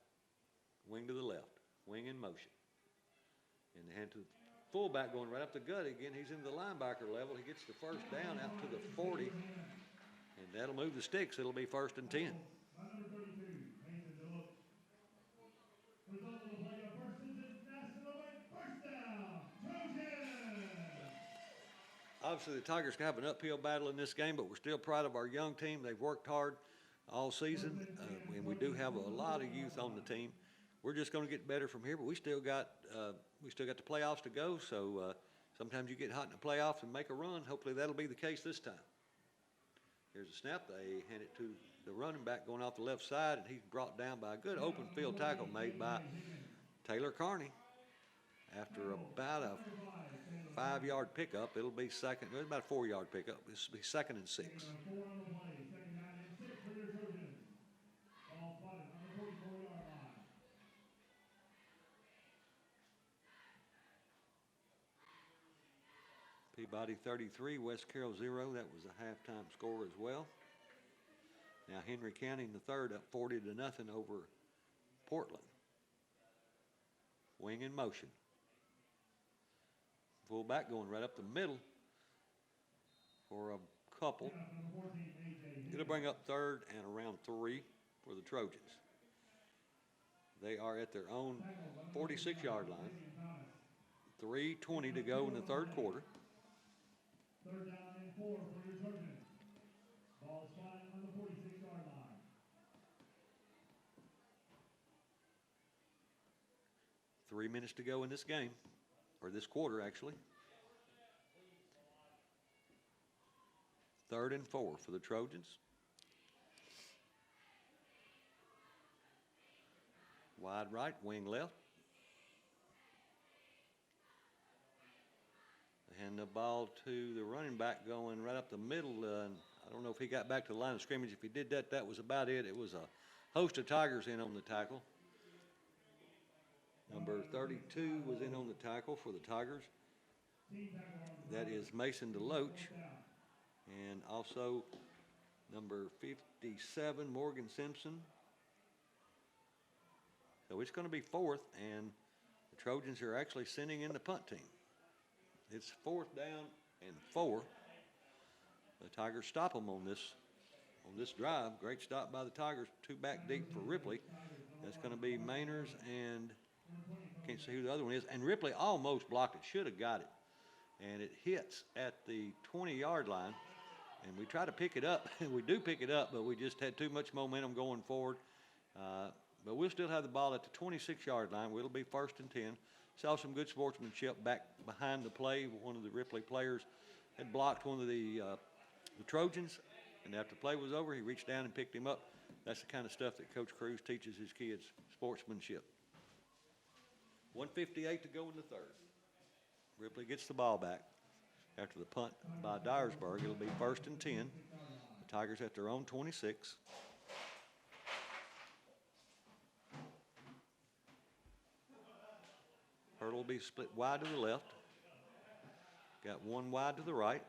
wing to the left, wing in motion. And the hand to the fullback going right up the gut again. He's in the linebacker level. He gets the first down out to the 40, and that'll move the sticks. It'll be 1st and 10. Obviously, the Tigers can have an uphill battle in this game, but we're still proud of our young team. They've worked hard all season, and we do have a lot of youth on the team. We're just going to get better from here, but we still got the playoffs to go. So sometimes you get hot in the playoffs and make a run. Hopefully that'll be the case this time. Here's a snap. They hand it to the running back going off the left side, and he's brought down by a good open field tackle made by Taylor Carney. After about a 5-yard pickup, it'll be second. It's about a 4-yard pickup. This will be 2nd and 6. Peabody 33, West Carroll 0. That was a halftime score as well. Now Henry County in the third up 40-0 over Portland. Wing in motion. Fullback going right up the middle for a couple. It'll bring up 3rd and around 3 for the Trojans. They are at their own 46-yard line. 3:20 to go in the third quarter. 3rd down and 4 for your Trojans. Ball spotted on the 46-yard line. 3 minutes to go in this game, or this quarter actually. 3rd and 4 for the Trojans. Wide right, wing left. They hand the ball to the running back going right up the middle. I don't know if he got back to the line of scrimmage. If he did that, that was about it. It was a host of Tigers in on the tackle. Number 32 was in on the tackle for the Tigers. That is Mason DeLoach. And also number 57, Morgan Simpson. So it's going to be 4th, and the Trojans are actually sending in the punt team. It's 4th down and 4. The Tigers stop them on this drive. Great stop by the Tigers. 2 back deep for Ripley. That's going to be Mainers and can't see who the other one is. And Ripley almost blocked it. Should have got it. And it hits at the 20-yard line. And we try to pick it up. We do pick it up, but we just had too much momentum going forward. But we'll still have the ball at the 26-yard line. It'll be 1st and 10. Saw some good sportsmanship back behind the play. One of the Ripley players had blocked one of the Trojans, and after the play was over, he reached down and picked him up. That's the kind of stuff that Coach Cruz teaches his kids, sportsmanship. 1:58 to go in the 3rd. Ripley gets the ball back after the punt by Dyersburg. It'll be 1st and 10. The Tigers at their own 26. Hurdle will be split wide to the left. Got 1 wide to the right.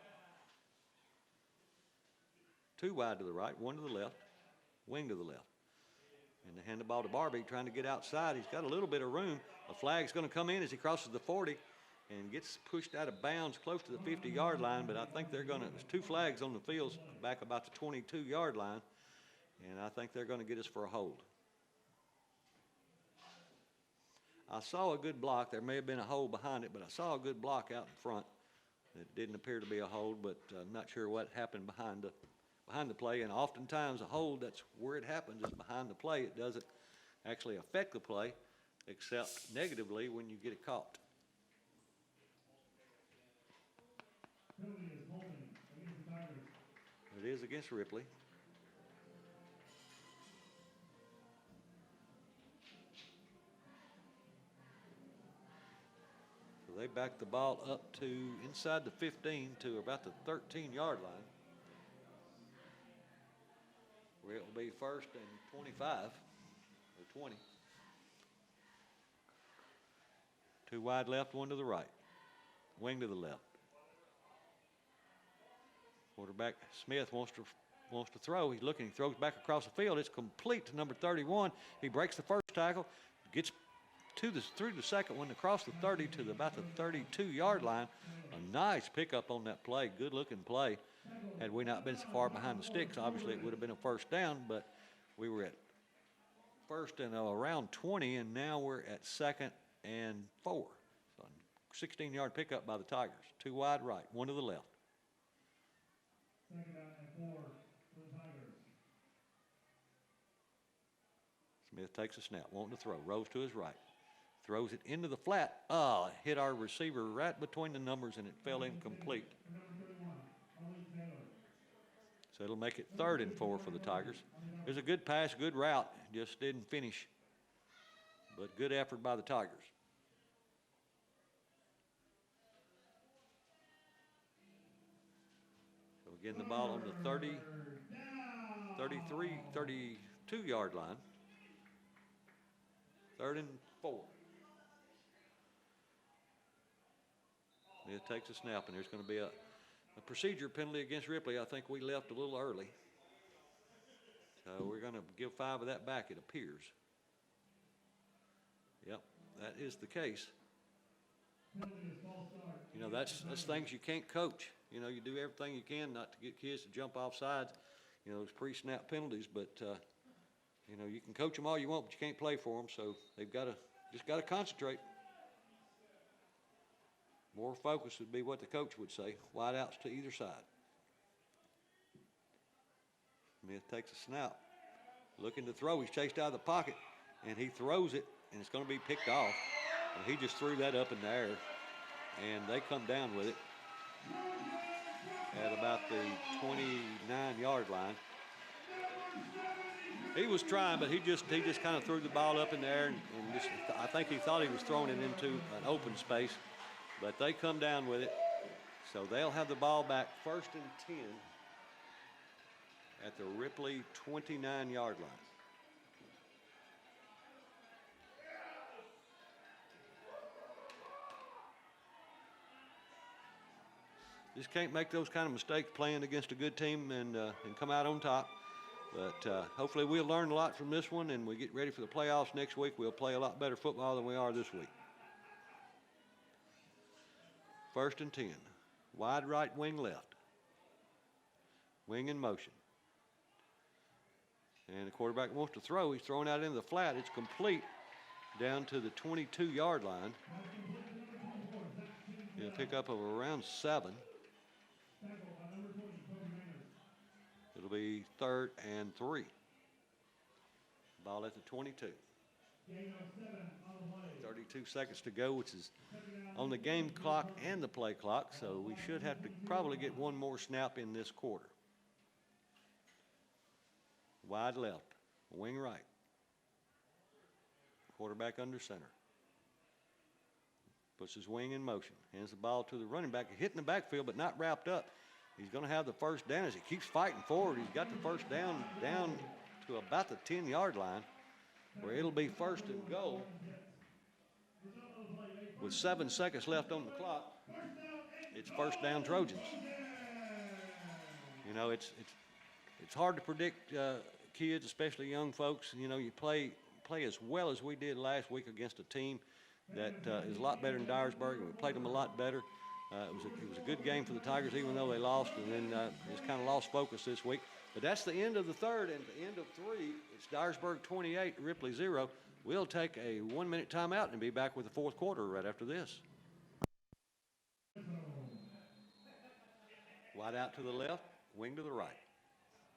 2 wide to the right, 1 to the left, wing to the left. And they hand the ball to Barbie trying to get outside. He's got a little bit of room. A flag's going to come in as he crosses the 40 and gets pushed out of bounds close to the 50-yard line, but I think they're going to, there's 2 flags on the field back about the 22-yard line, and I think they're going to get us for a hold. I saw a good block. There may have been a hold behind it, but I saw a good block out in front. It didn't appear to be a hold, but I'm not sure what happened behind the play. And oftentimes a hold, that's where it happens, is behind the play. It doesn't actually affect the play, except negatively when you get it caught. It is against Ripley. So they back the ball up to inside the 15 to about the 13-yard line, where it will be 1st and 25 or 20. 2 wide left, 1 to the right, wing to the left. Quarterback Smith wants to throw. He's looking. He throws back across the field. It's complete to number 31. He breaks the first tackle, gets through the second one, across the 30 to about the 32-yard line. A nice pickup on that play. Good-looking play. Had we not been so far behind the sticks, obviously it would have been a 1st down, but we were at 1st and around 20, and now we're at 2nd and 4. So 16-yard pickup by the Tigers. 2 wide right, 1 to the left. 2nd down and 4 for the Tigers. Smith takes a snap, wanting to throw, rolls to his right, throws it into the flat. Hit our receiver right between the numbers, and it fell incomplete. So it'll make it 3rd and 4 for the Tigers. It was a good pass, good route, just didn't finish. But good effort by the Tigers. So again, the ball on the 30, 33, 32-yard line. 3rd and 4. It takes a snap, and there's going to be a procedure penalty against Ripley. I think we left a little early. So we're going to give 5 of that back, it appears. Yep, that is the case. You know, that's things you can't coach. You know, you do everything you can not to get kids to jump off sides, you know, those pre-snap penalties, but you know, you can coach them all you want, but you can't play for them, so they've just got to concentrate. More focus would be what the coach would say. Wide outs to either side. Smith takes a snap. Looking to throw. He's chased out of the pocket, and he throws it, and it's going to be picked off. And he just threw that up in the air, and they come down with it at about the 29-yard line. He was trying, but he just kind of threw the ball up in the air, and just, I think he thought he was throwing it into an open space, but they come down with it. So they'll have the ball back 1st and 10 at the Ripley 29-yard line. Just can't make those kind of mistakes playing against a good team and come out on top. But hopefully we'll learn a lot from this one, and we get ready for the playoffs next week. We'll play a lot better football than we are this week. 1st and 10. Wide right, wing left. Wing in motion. And the quarterback wants to throw. He's throwing out into the flat. It's complete down to the 22-yard line. He'll pick up of around 7. It'll be 3rd and 3. Ball at the 22. 32 seconds to go, which is on the game clock and the play clock, so we should have to probably get one more snap in this quarter. Wide left, wing right. Quarterback under center. Puts his wing in motion. Hands the ball to the running back. Hitting the backfield, but not wrapped up. He's going to have the first down as he keeps fighting forward. He's got the first down to about the 10-yard line, where it'll be 1st and goal with 7 seconds left on the clock. It's 1st down Trojans. You know, it's hard to predict kids, especially young folks. You know, you play as well as we did last week against a team that is a lot better than Dyersburg, and we played them a lot better. It was a good game for the Tigers, even though they lost, and then just kind of lost focus this week. But that's the end of the third, and at the end of 3, it's Dyersburg 28, Ripley 0. We'll take a 1-minute timeout and be back with the 4th quarter right after this. Wide out to the left, wing to the right.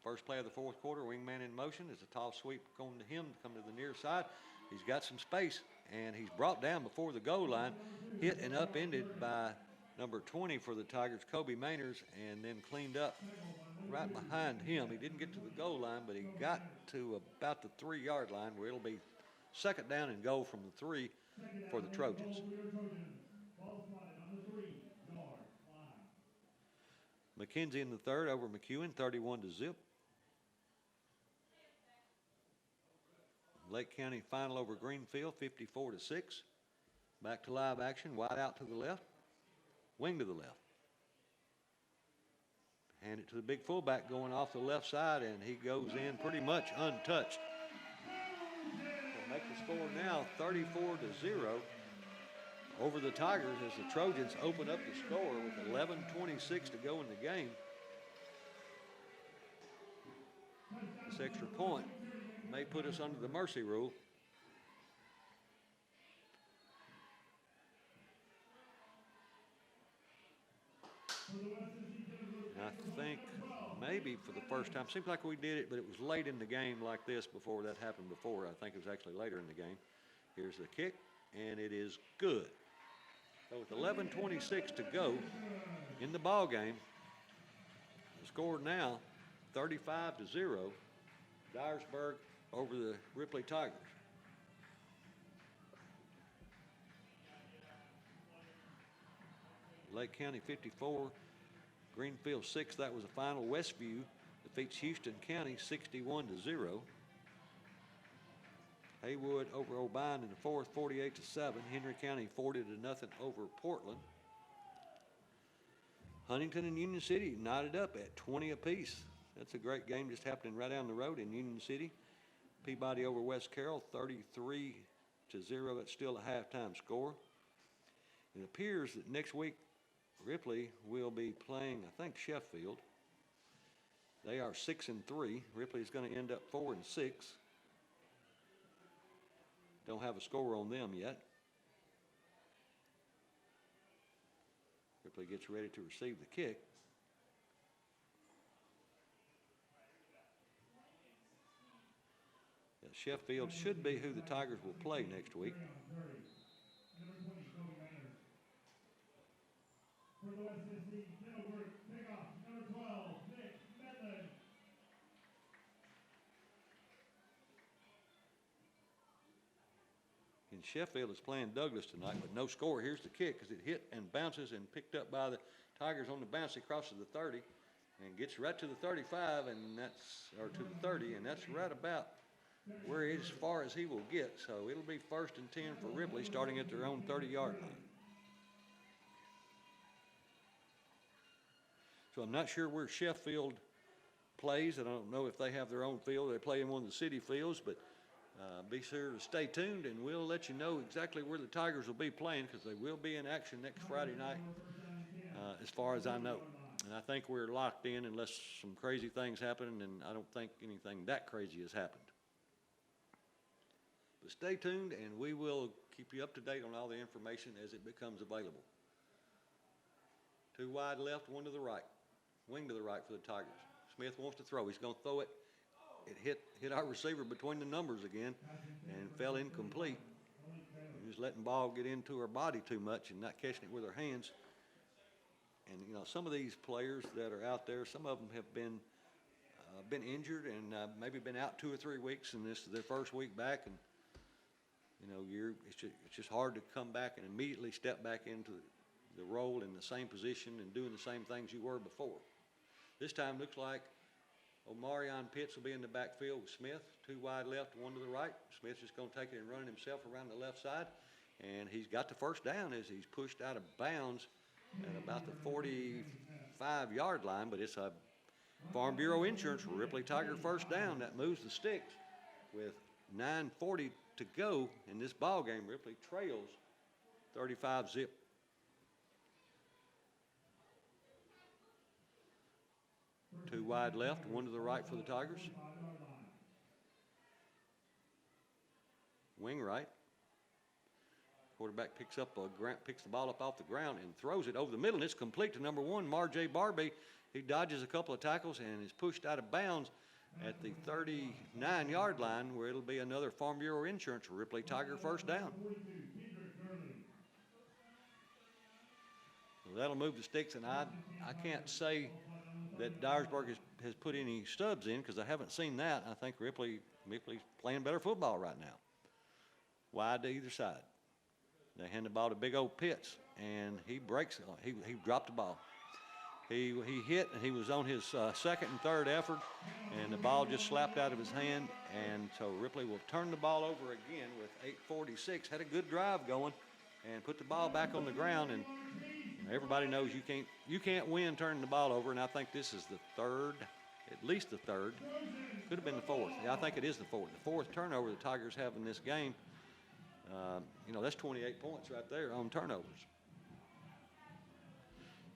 First play of the 4th quarter, wingman in motion. It's a toss sweep going to him to come to the near side. He's got some space, and he's brought down before the goal line, hit and upended by number 20 for the Tigers, Kobe Mainers, and then cleaned up right behind him. He didn't get to the goal line, but he got to about the 3-yard line, where it'll be 2nd down and goal from the 3 for the Trojans. McKenzie in the 3rd over McEwen, 31-0. Lake County final over Greenfield, 54-6. Back to live action, wide out to the left, wing to the left. Hand it to the big fullback going off the left side, and he goes in pretty much untouched. They'll make the score now 34-0 over the Tigers as the Trojans open up the score with 11:26 to go in the game. This extra point may put us under the mercy rule. And I think maybe for the first time, seems like we did it, but it was late in the game like this before that happened before. I think it was actually later in the game. Here's the kick, and it is good. So with 11:26 to go in the ball game, the score now 35-0, Dyersburg over the Ripley Tigers. Lake County 54, Greenfield 6. That was the final. Westview defeats Houston County 61-0. Haywood over O'Bine in the 4th, 48-7. Henry County 40-0 over Portland. Huntington and Union City knotted up at 20 apiece. That's a great game just happening right down the road in Union City. Peabody over West Carroll, 33-0. That's still a halftime score. It appears that next week Ripley will be playing, I think, Sheffield. They are 6-3. Ripley is going to end up 4-6. Don't have a score on them yet. Ripley gets ready to receive the kick. Sheffield should be who the Tigers will play next week. For the West Tennessee Middleburg pickoff, number 12, Nick Medlin. And Sheffield is playing Douglas tonight, but no score. Here's the kick as it hit and bounces and picked up by the Tigers on the bounce. He crosses the 30 and gets right to the 35, and that's, or to the 30, and that's right about where as far as he will get. So it'll be 1st and 10 for Ripley, starting at their own 30-yard line. So I'm not sure where Sheffield plays. I don't know if they have their own field. They play in one of the city fields, but be sure to stay tuned, and we'll let you know exactly where the Tigers will be playing, because they will be in action next Friday night, as far as I know. And I think we're locked in unless some crazy things happen, and I don't think anything that crazy has happened. But stay tuned, and we will keep you up to date on all the information as it becomes available. 2 wide left, 1 to the right. Wing to the right for the Tigers. Smith wants to throw. He's going to throw it. It hit our receiver between the numbers again and fell incomplete. He was letting the ball get into her body too much and not catching it with her hands. And, you know, some of these players that are out there, some of them have been injured and maybe been out 2 or 3 weeks, and this is their first week back. And, you know, it's just hard to come back and immediately step back into the role in the same position and doing the same things you were before. This time looks like Omarion Pitts will be in the backfield with Smith, 2 wide left, 1 to the right. Smith's just going to take it and run it himself around the left side. And he's got the first down as he's pushed out of bounds at about the 45-yard line, but it's a Farm Bureau Insurance Ripley Tiger first down. That moves the sticks with 9:40 to go in this ball game. Ripley trails 35-zip. Two wide left, 1 to the right for the Tigers. Wing right. Quarterback picks the ball up off the ground and throws it over the middle, and it's complete to number 1, Marjay Barbie. He dodges a couple of tackles and is pushed out of bounds at the 39-yard line, where it'll be another Farm Bureau Insurance Ripley Tiger first down. So that'll move the sticks, and I can't say that Dyersburg has put any stubs in, because I haven't seen that. I think Ripley's playing better football right now. Wide to either side. They hand the ball to big old Pitts, and he breaks it. He dropped the ball. He hit, and he was on his second and third effort, and the ball just slapped out of his hand. And so Ripley will turn the ball over again with 8:46. Had a good drive going, and put the ball back on the ground. And everybody knows you can't win turning the ball over, and I think this is the third, at least the third. Could have been the fourth. Yeah, I think it is the fourth. The fourth turnover the Tigers have in this game. You know, that's 28 points right there on turnovers.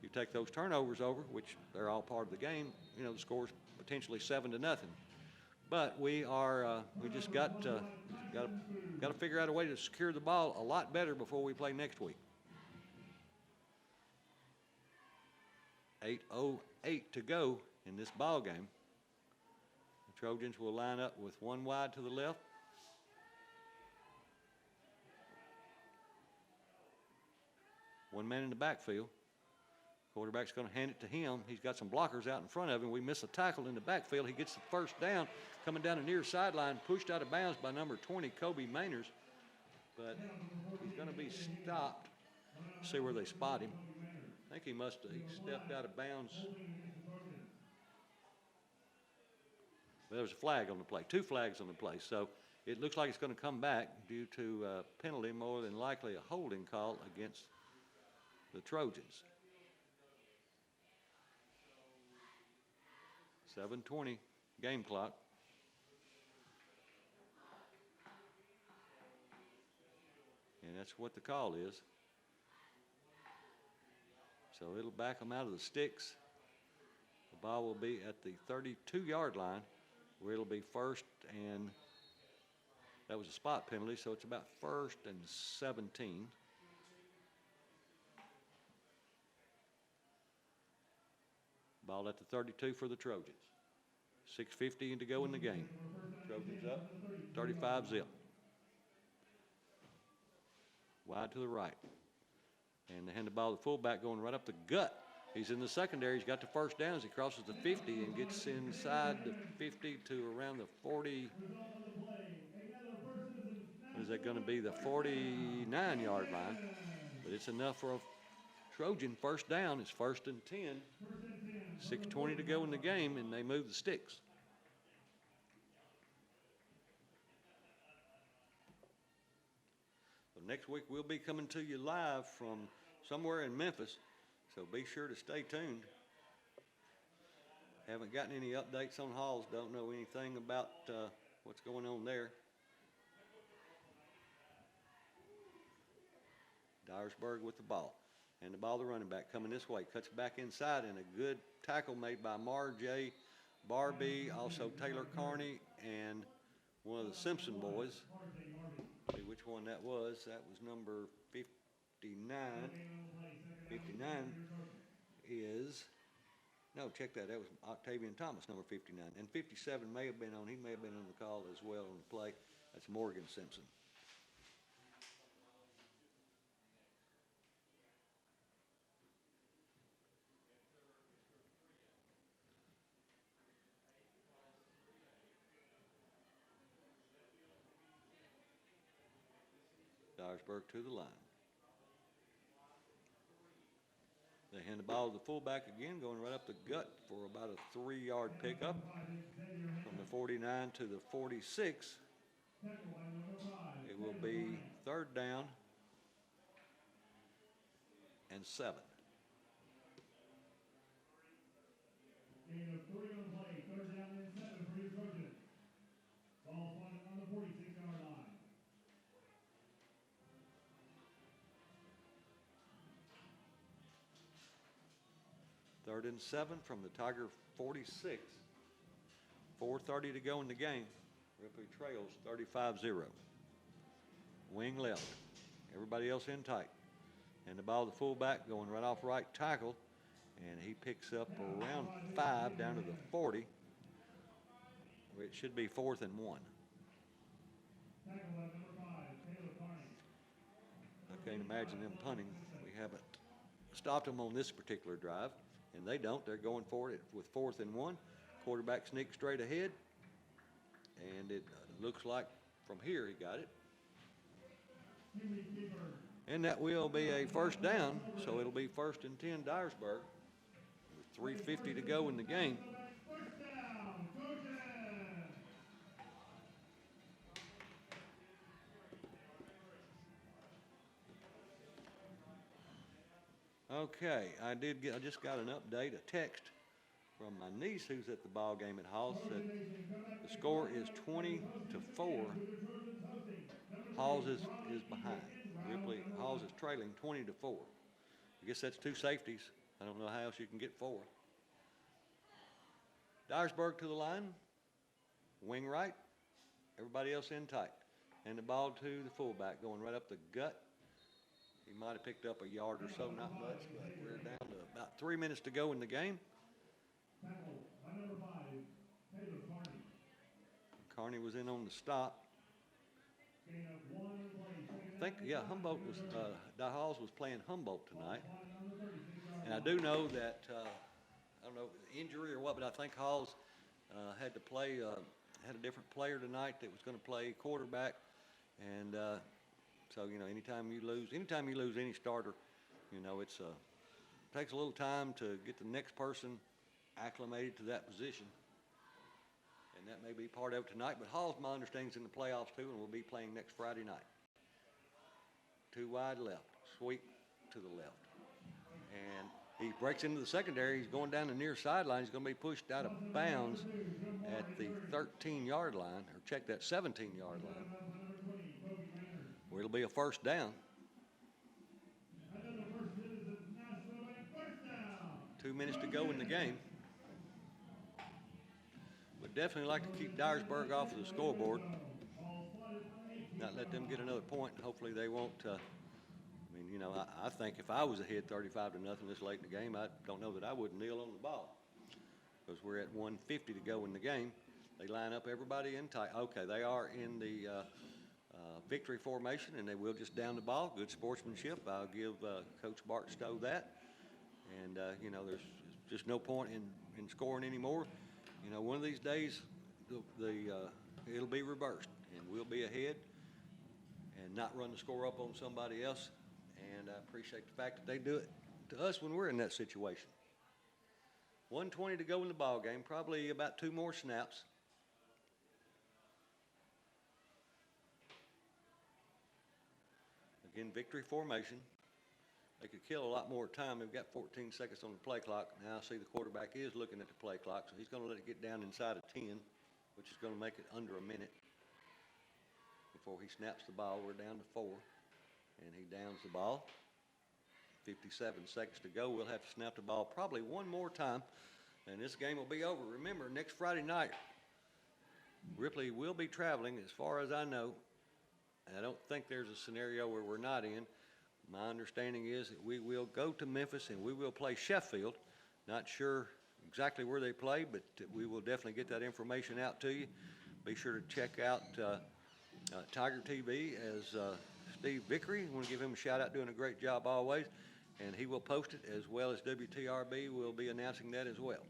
You take those turnovers over, which they're all part of the game, you know, the score's potentially 7-0. But we just got to figure out a way to secure the ball a lot better before we play next week. 8:08 to go in this ball game. The Trojans will line up with 1 wide to the left. One man in the backfield. Quarterback's going to hand it to him. He's got some blockers out in front of him. We miss a tackle in the backfield. He gets the first down, coming down the near sideline, pushed out of bounds by number 20, Kobe Mainers. But he's going to be stopped. See where they spot him. I think he stepped out of bounds. Well, there was a flag on the play, 2 flags on the play. So it looks like it's going to come back due to a penalty, more than likely a holding call against the Trojans. 7:20 game clock. And that's what the call is. So it'll back them out of the sticks. The ball will be at the 32-yard line, where it'll be 1st and, that was a spot penalty, so it's about 1st and 17. Ball at the 32 for the Trojans. 6:50 to go in the game. Trojans up, 35-zip. Wide to the right. And they hand the ball to the fullback going right up the gut. He's in the secondary. He's got the first down as he crosses the 50 and gets inside the 50 to around the 40. Is that going to be the 49-yard line? But it's enough for a Trojan first down. It's 1st and 10. 6:20 to go in the game, and they move the sticks. So next week we'll be coming to you live from somewhere in Memphis, so be sure to stay tuned. Haven't gotten any updates on Halls. Don't know anything about what's going on there. Dyersburg with the ball. And the ball, the running back coming this way. Cuts back inside, and a good tackle made by Marjay Barbie, also Taylor Carney, and one of the Simpson boys. See which one that was. That was number 59. 59 is, no, check that. That was Octavian Thomas, number 59. And 57 may have been on, he may have been on the call as well on the play. That's Morgan Simpson. Dyersburg to the line. They hand the ball to the fullback again, going right up the gut for about a 3-yard pickup from the 49 to the 46. It will be 3rd down and 7. Gain of 3 on the play, 3rd down and 7 for your Trojans. Ball spotted on the 46-yard line. 3rd and 7 from the Tiger 46. 4:30 to go in the game. Ripley trails 35-0. Wing left. Everybody else in tight. And the ball to the fullback going right off right tackle. And he picks up around 5 down to the 40. Where it should be 4th and 1. Tackle by number 5, Taylor Carney. I can't imagine them punting. We haven't stopped them on this particular drive. And they don't. They're going for it with 4th and 1. Quarterback sneaks straight ahead. And it looks like from here he got it. And that will be a 1st down. So it'll be 1st and 10 Dyersburg. With 3:50 to go in the game. First down, Trojans. Okay, I just got an update, a text from my niece who's at the ball game at Halls. Said the score is 20-4. Halls is behind. Ripley Halls is trailing 20-4. I guess that's 2 safeties. I don't know how else you can get 4. Dyersburg to the line, wing right. Everybody else in tight. And the ball to the fullback going right up the gut. He might have picked up a yard or so, not much, but we're down to about 3 minutes to go in the game. Tackle by number 5, Taylor Carney. Carney was in on the stop. Gain of 1 on the play. I think, yeah, Humboldt was, Halls was playing Humboldt tonight. And I do know that, I don't know, injury or what, but I think Halls had to play, had a different player tonight that was going to play quarterback. And so, you know, anytime you lose any starter, you know, it's takes a little time to get the next person acclimated to that position. And that may be part of it tonight. But Halls, my understanding, is in the playoffs too, and will be playing next Friday night. 2 wide left, sweep to the left. And he breaks into the secondary. He's going down the near sideline. He's going to be pushed out of bounds at the 13-yard line, or check that 17-yard line, where it'll be a 1st down. 2 minutes to go in the game. Would definitely like to keep Dyersburg off of the scoreboard. Not let them get another point. Hopefully they won't. I mean, you know, I think if I was ahead 35-0 this late in the game, I don't know that I wouldn't kneel on the ball. Because we're at 1:50 to go in the game. They line up everybody in tight. Okay, they are in the victory formation, and they will just down the ball. Good sportsmanship. I'll give Coach Bart Stowe that. And, you know, there's just no point in scoring anymore. You know, one of these days, it'll be reversed, and we'll be ahead and not run the score up on somebody else. And I appreciate the fact that they do it to us when we're in that situation. 1:20 to go in the ball game, probably about 2 more snaps. Again, victory formation. They could kill a lot more time. They've got 14 seconds on the play clock. Now I see the quarterback is looking at the play clock, so he's going to let it get down inside of 10, which is going to make it under a minute before he snaps the ball. We're down to 4, and he downs the ball. 57 seconds to go. We'll have to snap the ball probably one more time, and this game will be over. Remember, next Friday night, Ripley will be traveling, as far as I know. I don't think there's a scenario where we're not in. My understanding is that we will go to Memphis and we will play Sheffield. Not sure exactly where they play, but we will definitely get that information out to you. Be sure to check out Tiger TV as Steve Vickery. I want to give him a shout out, doing a great job always. And he will post it, as well as WTRB will be announcing that as well.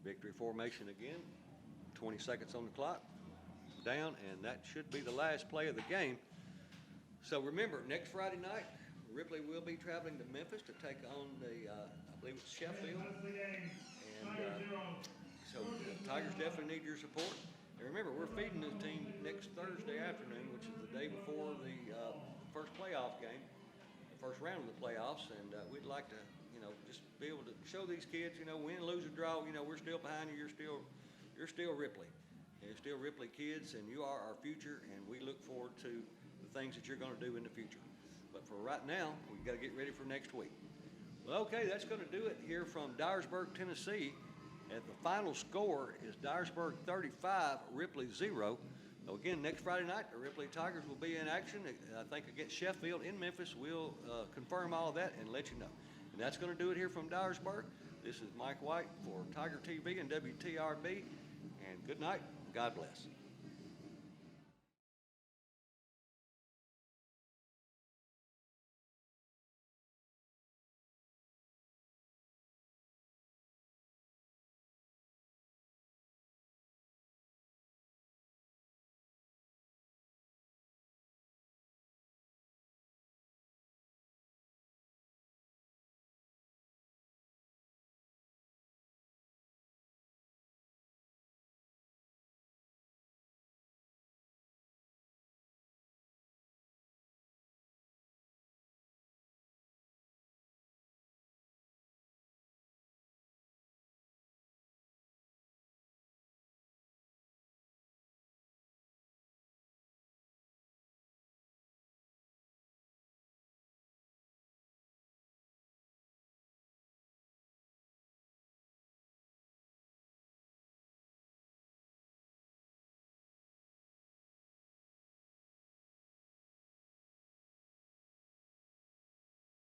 Victory formation again. 20 seconds on the clock. Down, and that should be the last play of the game. So remember, next Friday night, Ripley will be traveling to Memphis to take on the, I believe it's Sheffield. And so the Tigers definitely need your support. And remember, we're feeding this team next Thursday afternoon, which is the day before the first playoff game, the first round of the playoffs. And we'd like to, you know, just be able to show these kids, you know, win, lose, or draw, you know, we're still behind you. You're still Ripley. And you're still Ripley kids, and you are our future, and we look forward to the things that you're going to do in the future. But for right now, we've got to get ready for next week. Well, okay, that's going to do it here from Dyersburg, Tennessee. And the final score is Dyersburg 35, Ripley 0. So again, next Friday night, the Ripley Tigers will be in action, I think, against Sheffield in Memphis. We'll confirm all of that and let you know. And that's going to do it here from Dyersburg. This is Mike White for Tiger TV and WTRB. And good night. God bless.